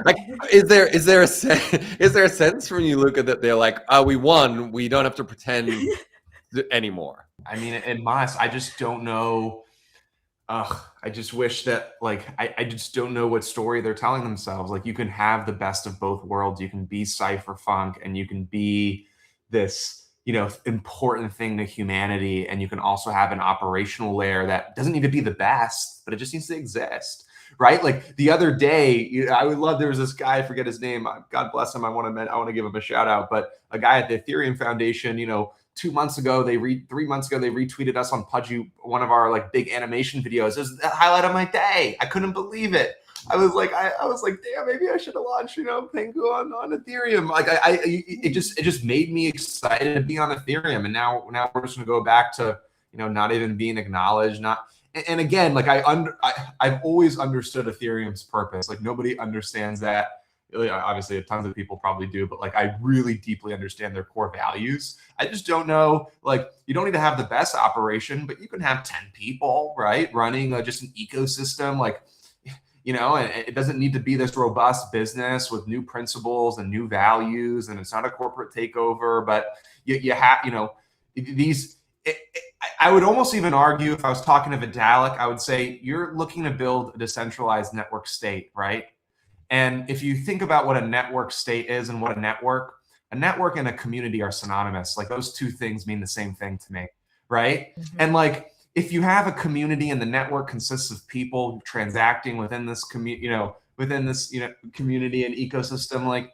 Like, is there a sense from you, Luca, that they're like, oh, we won, we don't have to pretend anymore? I mean, it must. I just don't know. I just wish that, like, I just don't know what story they're telling themselves. Like, you can have the best of both worlds. You can be cypherpunk and you can be this, important thing to humanity. And you can also have an operational layer that doesn't need to be the best, but it just needs to exist. Right? Like the other day, I would love, there was this guy, I forget his name. God bless him. I want to give him a shout out, but a guy at the Ethereum Foundation, 3 months ago, they retweeted us on Pudgy, one of our like big animation videos. It was the highlight of my day. I couldn't believe it. I was like, damn, maybe I should have launched, Pengu on Ethereum. Like it just made me excited to be on Ethereum. And now we're just gonna go back to, not even being acknowledged, and again, like I've always understood Ethereum's purpose. Like nobody understands that. Obviously, tons of people probably do, but like I really deeply understand their core values. I just don't know, like you don't need to have the best operation, but you can have 10 people, right, running just an ecosystem, like, and it doesn't need to be this robust business with new principles and new values, and it's not a corporate takeover, but you have, these. I would almost even argue, if I was talking to Vitalik, I would say you're looking to build a decentralized network state, right? And if you think about what a network state is and what a network and a community are synonymous. Like those two things mean the same thing to me, right? Mm-hmm. And like if you have a community and the network consists of people transacting within this community and ecosystem, like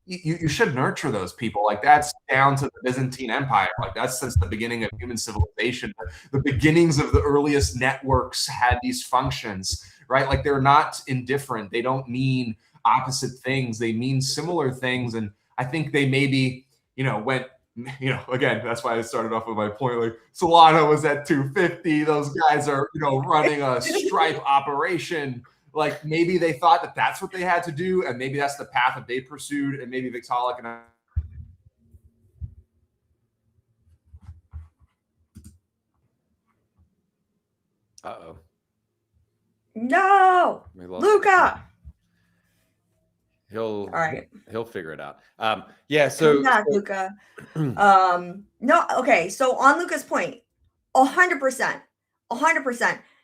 you should nurture those people. Like that's down to the Byzantine Empire. Like that's since the beginning of human civilization. The beginnings of the earliest networks had these functions, right? Like they're not indifferent. They don't mean opposite things. They mean similar things. And I think they maybe, went, again, that's why I started off with my point. Like Solana was at 250. Those guys are, running a Stripe operation. Like maybe they thought that that's what they had to do, and maybe that's the path that they pursued, and maybe Vitalik and Uh-oh. No, Luca. He'll figure it out. So come back, Luca. No, okay. So on Luca's point, 100%.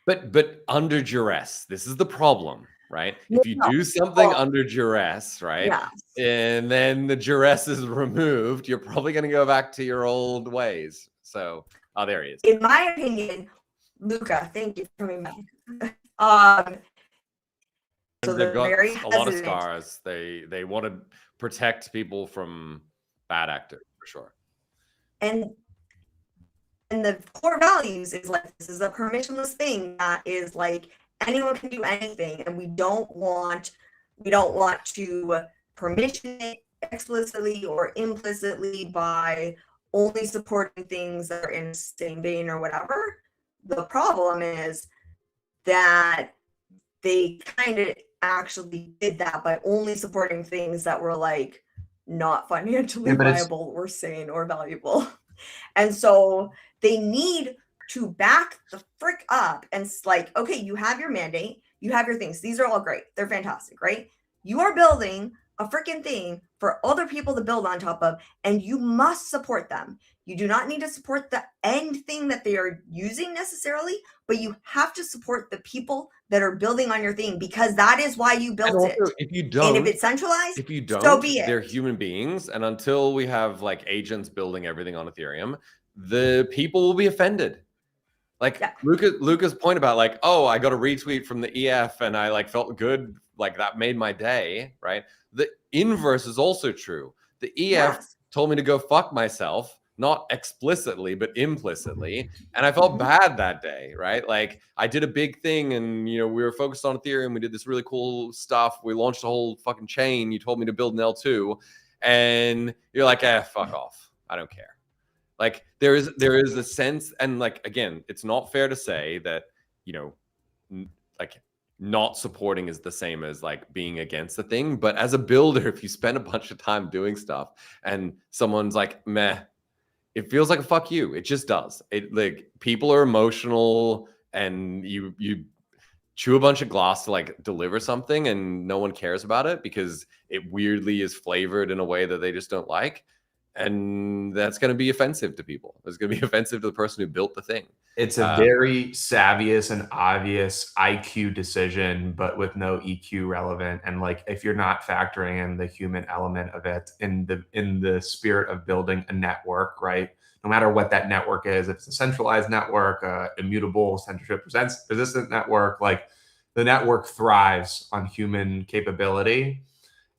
But under duress, this is the problem, right? If you do something under duress, right? Yes. And then the duress is removed, you're probably going to go back to your old ways. So, there he is. In my opinion, Luca, thank you for coming back. So they've got a lot of scars. They want to protect people from bad actors, for sure. And the core values is like, this is a permissionless thing that is like anyone can do anything, and we don't want to permission it explicitly or implicitly by only supporting things that are in the same vein or whatever. The problem is that they kind of actually did that by only supporting things that were like not financially viable or sane or valuable. And so they need to back the frick up and it's like, okay, you have your mandate, you have your things. These are all great. They're fantastic, right? You are building a freaking thing for other people to build on top of, and you must support them. You do not need to support the end thing that they are using necessarily, but you have to support the people that are building on your thing, because that is why you built it. If you don't, and if it's centralized, so be it. They're human beings, and until we have like agents building everything on Ethereum, the people will be offended. Like Luca's point about like, oh, I got a retweet from the EF and I like felt good, like that made my day, right? The inverse is also true. The EF told me to go fuck myself, not explicitly, but implicitly. And I felt bad that day, right? Like I did a big thing and, we were focused on Ethereum. We did this really cool stuff. We launched a whole fucking chain. You told me to build an L2. and you're like, fuck off, I don't care. Like there is a sense, and like again, it's not fair to say that, you know, like not supporting is the same as like being against the thing. But as a builder, if you spend a bunch of time doing stuff and someone's like, meh, it feels like a fuck you. It just does. It like people are emotional, and you chew a bunch of glass to like deliver something, and no one cares about it because it weirdly is flavored in a way that they just don't like. And that's going to be offensive to people. It's going to be offensive to the person who built the thing. It's a very savvious and obvious IQ decision, but with no EQ relevant. And like, if you're not factoring in the human element of it in the spirit of building a network, right? No matter what that network is, if it's a centralized network, immutable, censorship resistant network, like the network thrives on human capability.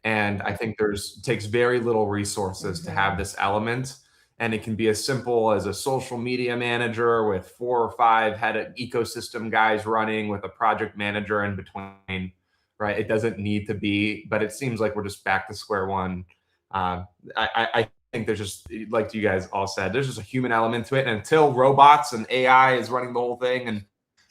And I think it takes very little resources to have this element. And it can be as simple as a social media manager with 4 or 5 head ecosystem guys running with a project manager in between, right? It doesn't need to be, but it seems like we're just back to square one. I think there's just, like you guys all said, there's just a human element to it. And until robots and AI is running the whole thing, and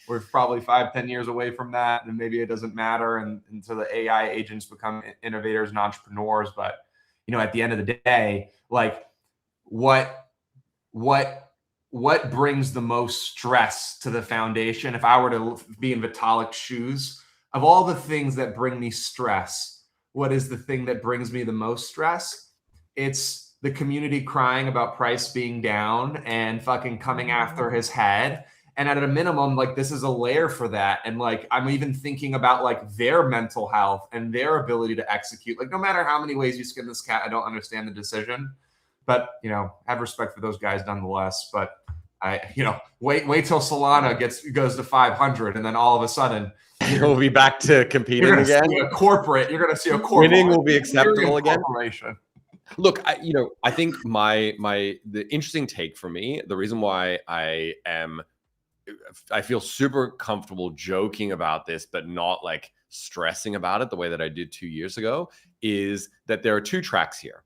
we're probably 5-10 years away from that, and maybe it doesn't matter until the AI agents become innovators and entrepreneurs. But, you know, at the end of the day, like what brings the most stress to the foundation? If I were to be in Vitalik's shoes, of all the things that bring me stress, what is the thing that brings me the most stress? It's the community crying about price being down and fucking coming after his head. And at a minimum, like this is a layer for that. And like, I'm even thinking about like their mental health and their ability to execute. Like no matter how many ways you skin this cat, I don't understand the decision, but you know, have respect for those guys nonetheless. But wait till Solana goes to 500. And then all of a sudden we'll be back to competing again. You're going to see a corporate winning will be acceptable again. Look, I think the interesting take for me, the reason why I feel super comfortable joking about this, but not like stressing about it the way that I did 2 years ago, is that there are 2 tracks here.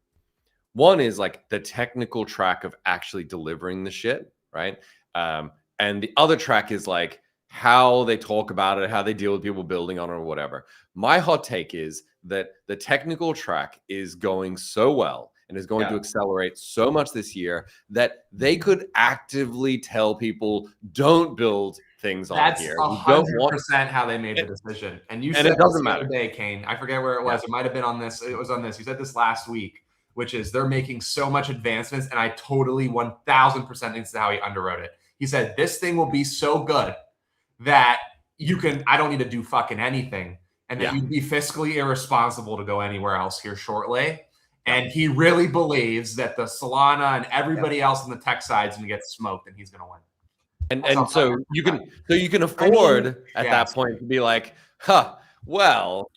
One is like the technical track of actually delivering the shit, right? And the other track is like how they talk about it, how they deal with people building on it or whatever. My hot take is that the technical track is going so well and is going to accelerate so much this year that they could actively tell people, don't build things on here. That's 100% how they made the decision. And you said it doesn't matter today, Kain. I forget where it was. It might have been on this. It was on this. You said this last week, which is they're making so much advancements. And I totally 1000% think this is how he underwrote it. He said, this thing will be so good that I don't need to do fucking anything. And that you'd be fiscally irresponsible to go anywhere else here shortly. And he really believes that the Solana and everybody else on the tech side is going to get smoked, and he's going to win. And so you can afford at that point to be like, well,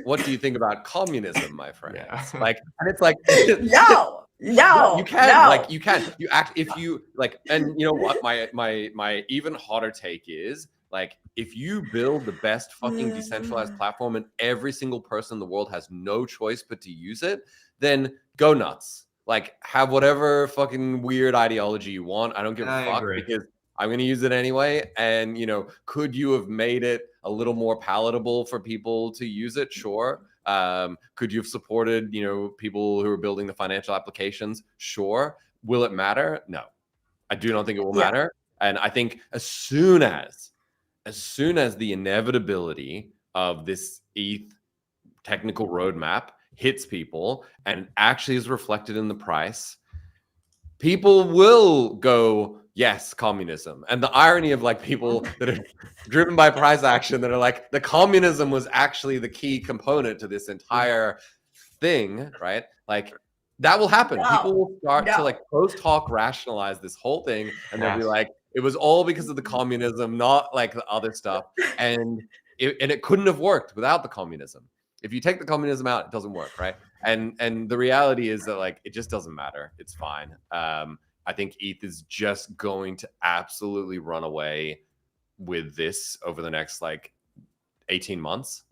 what do you think about communism, my friend? Yeah. Like, and it's like, no, you can, you act if you like, and you know what? My even hotter take is like, if you build the best fucking decentralized platform and every single person in the world has no choice but to use it, then go nuts. Like, have whatever fucking weird ideology you want. I don't give a fuck because I'm going to use it anyway. And, you know, could you have made it a little more palatable for people to use it? Sure. Could you have supported, you know, people who are building the financial applications? Sure. Will it matter? No, I do not think it will matter. And I think as soon as the inevitability of this ETH technical roadmap hits people and actually is reflected in the price, people will go, yes, communism. And the irony of like people that are driven by price action that are like, the communism was actually the key component to this entire thing, right? Like that will happen. People will start to like post hoc rationalize this whole thing, and they'll be like, it was all because of the communism, not like the other stuff. And it couldn't have worked without the communism. If you take the communism out, it doesn't work, right? And the reality is that like it just doesn't matter. It's fine. I think ETH is just going to absolutely run away with this over the next like 18 months.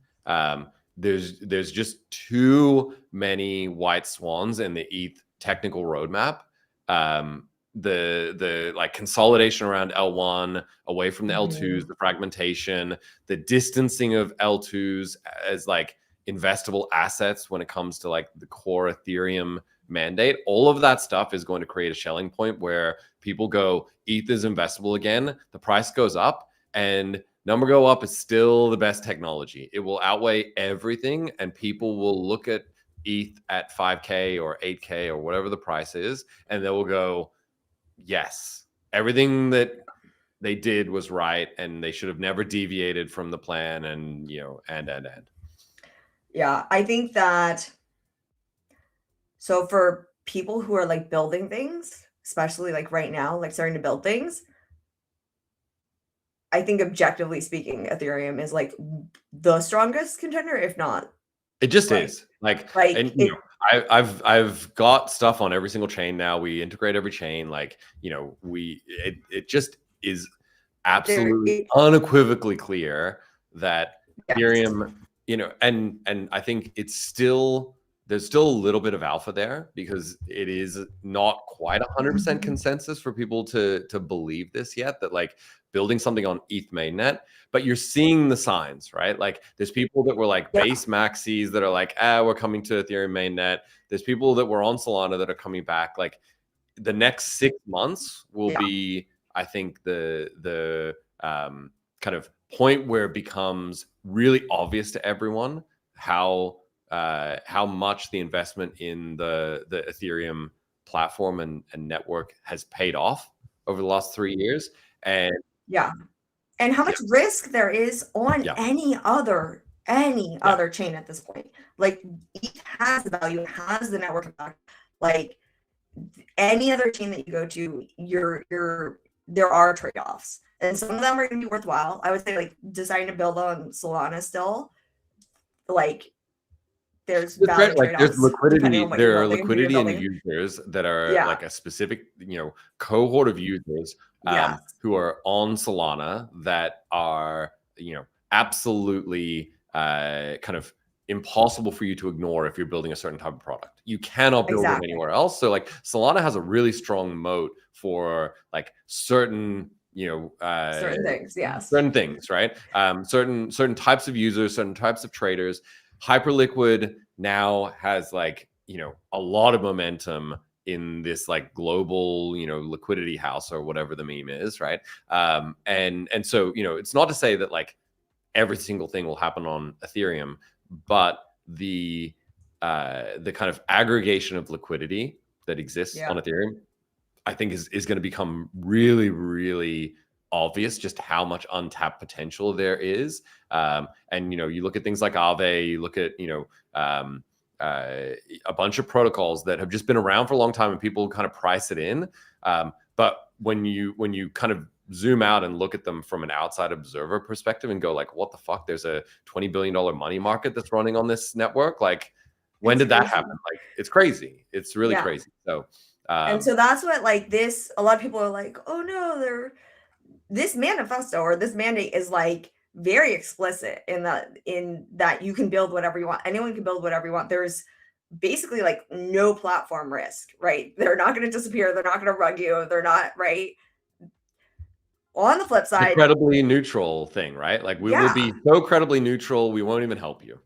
there's just too many white swans in the ETH technical roadmap. The like consolidation around L1 away from the L2s, the fragmentation, the distancing of L2s as like investable assets when it comes to like the core Ethereum mandate, all of that stuff is going to create a Schelling point where people go, ETH is investable again, the price goes up, and number go up is still the best technology. It will outweigh everything, and people will look at ETH at 5K or 8K or whatever the price is, and they will go, yes, everything that they did was right, and they should have never deviated from the plan, and and. Yeah, I think that, so for people who are like building things, especially like right now, like starting to build things, I think objectively speaking, Ethereum is like the strongest contender, if not. It just Right. is like, Like, and it- I've got stuff on every single chain now. We integrate every chain. Like, it just is absolutely unequivocally clear that Yes. Ethereum, and I think there's still a little bit of alpha there because it is not quite 100% consensus for people to believe this yet, that like building something on ETH mainnet, but you're seeing the signs, right? Like there's people that were like base maxis that are like, we're coming to Ethereum mainnet. There's people that were on Solana that are coming back. Like the next 6 months will be, I think, the kind of point where it becomes really obvious to everyone how much the investment in the Ethereum platform and network has paid off over the last 3 years. And and how much risk there is on any other chain at this point. Like ETH has the value, it has the network effect. Like any other chain that you go to, there are trade-offs, and some of them are going to be worthwhile. I would say like deciding to build on Solana still, like there's value trade-offs. There's liquidity. There are building, liquidity in users that are like a specific, cohort of users who are on Solana that are, absolutely kind of impossible for you to ignore if you're building a certain type of product. You cannot build them anywhere else. So like Solana has a really strong moat for like certain certain things, certain things, right? Certain types of users, certain types of traders. Hyperliquid now has like, a lot of momentum in this like global, liquidity house or whatever the meme is, right? And so, it's not to say that like every single thing will happen on Ethereum, but the kind of aggregation of liquidity that exists on Ethereum, I think is going to become really, really obvious just how much untapped potential there is. And, you look at things like Aave, you look at, a bunch of protocols that have just been around for a long time and people kind of price it in. But when you kind of zoom out and look at them from an outside observer perspective and go like, what the fuck? There's a $20 billion money market that's running on this network. Like, when did that happen? Like, it's crazy. It's really crazy. So, and so that's what like this, a lot of people are like, oh no, this manifesto or this mandate is like very explicit in that you can build whatever you want. Anyone can build whatever you want. There's basically like no platform risk, right? They're not going to disappear. They're not going to rug you. They're not, right? On the flip side, incredibly neutral thing, right? Like we will be so credibly neutral, we won't even help you.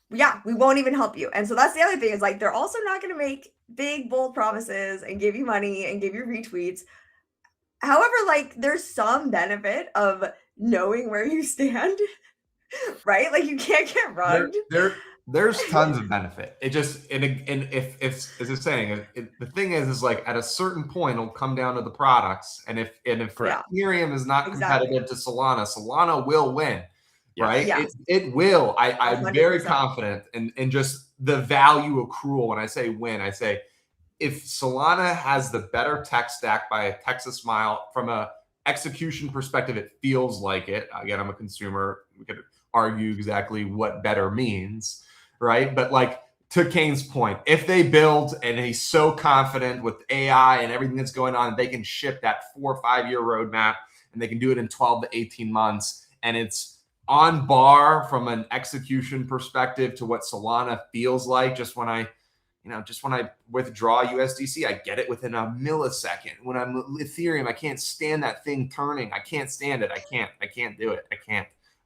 Yeah, we won't even help you. And so that's the other thing is like, they're also not going to make big, bold promises and give you money and give you retweets. However, like there's some benefit of knowing where you stand, right? Like you can't get rugged. There's tons of benefit. It just, and if as it's saying, the thing is like at a certain point, it'll come down to the products. And if Ethereum is not competitive to Solana, Solana will win, right? Yes. It will. I'm 100%. very confident in just the value accrual. When I say win, I say, if Solana has the better tech stack by a Texas mile from a execution perspective, it feels like it. Again, I'm a consumer. We could argue exactly what better means, right? But like to Kain's point, if they build and he's so confident with AI and everything that's going on, they can ship that 4 or 5 year roadmap and they can do it in 12 to 18 months. And it's on bar from an execution perspective to what Solana feels like. Just when I withdraw USDC, I get it within a millisecond. When I'm Ethereum, I can't stand that thing turning. I can't stand it. I can't do it. I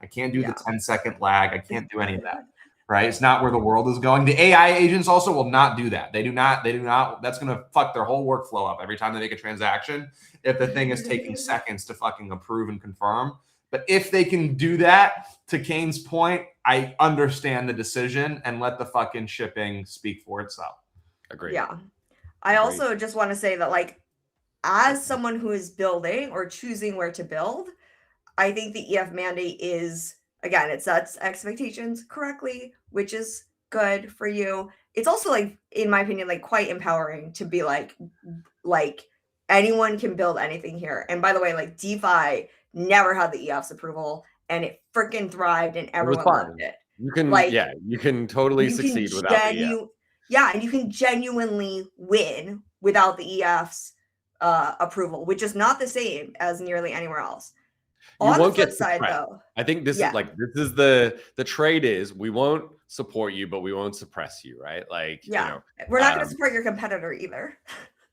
can't do the 10-second lag. I can't do any of that. Right? It's not where the world is going. The AI agents also will not do that. They do not. That's going to fuck their whole workflow up every time they make a transaction. If the thing is taking seconds to fucking approve and confirm. But if they can do that, to Kain's point, I understand the decision and let the fucking shipping speak for itself. Agreed. Yeah. I also just want to say that, like, as someone who is building or choosing where to build, I think the EF mandate is, again, it sets expectations correctly, which is good for you. It's also, like, in my opinion, like, quite empowering to be like anyone can build anything here. And by the way, like, DeFi never had the EF's approval, and it freaking thrived, and everyone loved it. You can, like, you can totally succeed without the EF. Yeah, and you can genuinely win without the EF's approval, which is not the same as nearly anywhere else. On the flip side, though, I think this is like, this is the trade is, we won't support you, but we won't suppress you, right? Like, you know, we're not going to support your competitor either.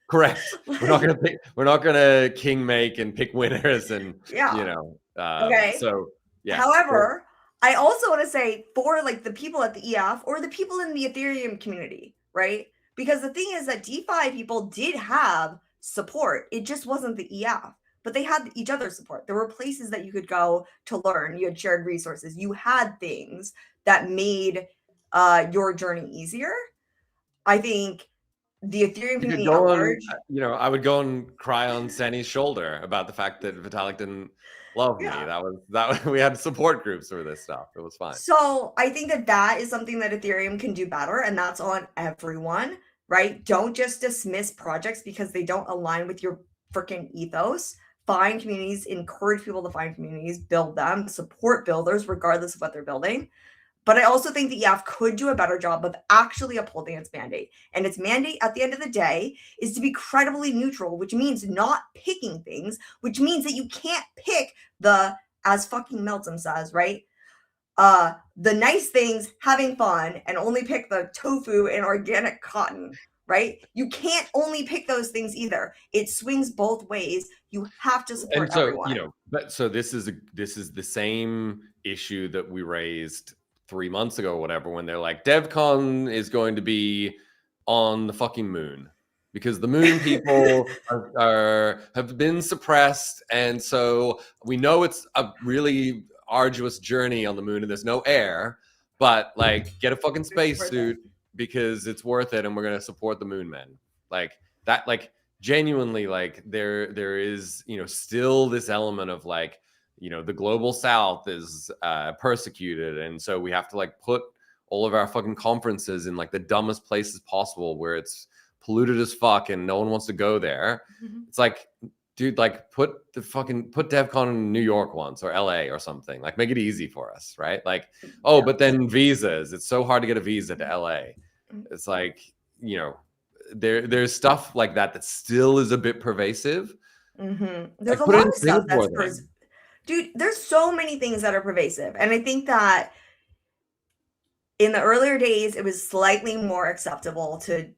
Correct. We're not gonna king make and pick winners and you know. Okay. So yeah. However, I also want to say, for like the people at the EF or the people in the Ethereum community, right? Because the thing is that DeFi people did have support. It just wasn't the EF, but they had each other's support. There were places that you could go to learn. You had shared resources. You had things that made your journey easier. I think the Ethereum community at large, you know, I would go and cry on Sani's shoulder about the fact that Vitalik didn't love me. That was we had support groups for this stuff. It was fine. So I think that is something that Ethereum can do better, and that's on everyone, right? Don't just dismiss projects because they don't align with your freaking ethos. Find communities, encourage people to find communities, build them, support builders regardless of what they're building. But I also think the EF could do a better job of actually upholding its mandate. And its mandate at the end of the day is to be credibly neutral, which means not picking things, which means that you can't pick the, as fucking Melton says, right? The nice things, having fun, and only pick the tofu and organic cotton, right? You can't only pick those things either. It swings both ways. You have to support everyone. You know, but so this is the same issue that we raised 3 months ago or whatever, when they're like, DevCon is going to be on the fucking moon because the moon people have been suppressed, and so we know it's a really arduous journey on the moon and there's no air, but like, get a fucking spacesuit because it's worth it, and we're gonna support the moon men. Like that, like genuinely, like there is, you know, still this element of like, you know, the global south is persecuted, and so we have to like put all of our fucking conferences in like the dumbest places possible where it's polluted as fuck and no one wants to go there. It's like, dude, like put DevCon in New York once, or LA or something. Like, make it easy for us, right? Like, oh, but then visas, it's so hard to get a visa to LA. It's like, you know, there's stuff like that still is a bit pervasive. There's a lot of stuff that's dude, there's so many things that are pervasive. And I think that in the earlier days, it was slightly more acceptable to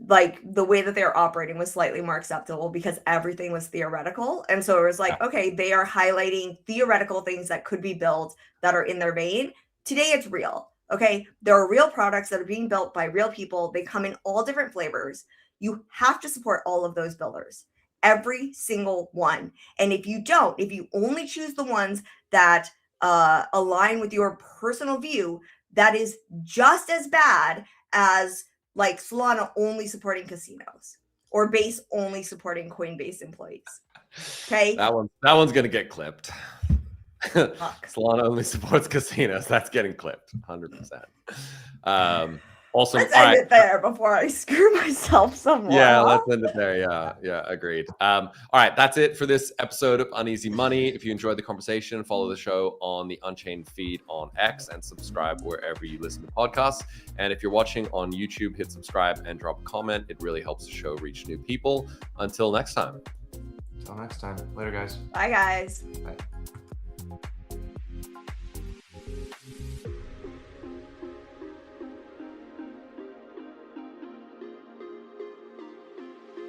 like, the way that they're operating was slightly more acceptable because everything was theoretical. And so it was like, okay, they are highlighting theoretical things that could be built that are in their vein. Today, it's real. Okay, there are real products that are being built by real people. They come in all different flavors. You have to support all of those builders. Every single one. And if you don't, if you only choose the ones that align with your personal view, that is just as bad as like Solana only supporting casinos or Base only supporting Coinbase employees. Okay. That one's gonna get clipped. Solana only supports casinos. That's getting clipped 100%. Awesome. Let's end it there before I screw myself somewhere. Yeah, let's end it there. Yeah, agreed. All right, that's it for this episode of Uneasy Money. If you enjoyed the conversation, follow the show on the Unchained feed on X and subscribe wherever you listen to podcasts. And if you're watching on YouTube, hit subscribe and drop a comment. It really helps the show reach new people. Until next time. Until next time. Later, guys. Bye, guys. Bye.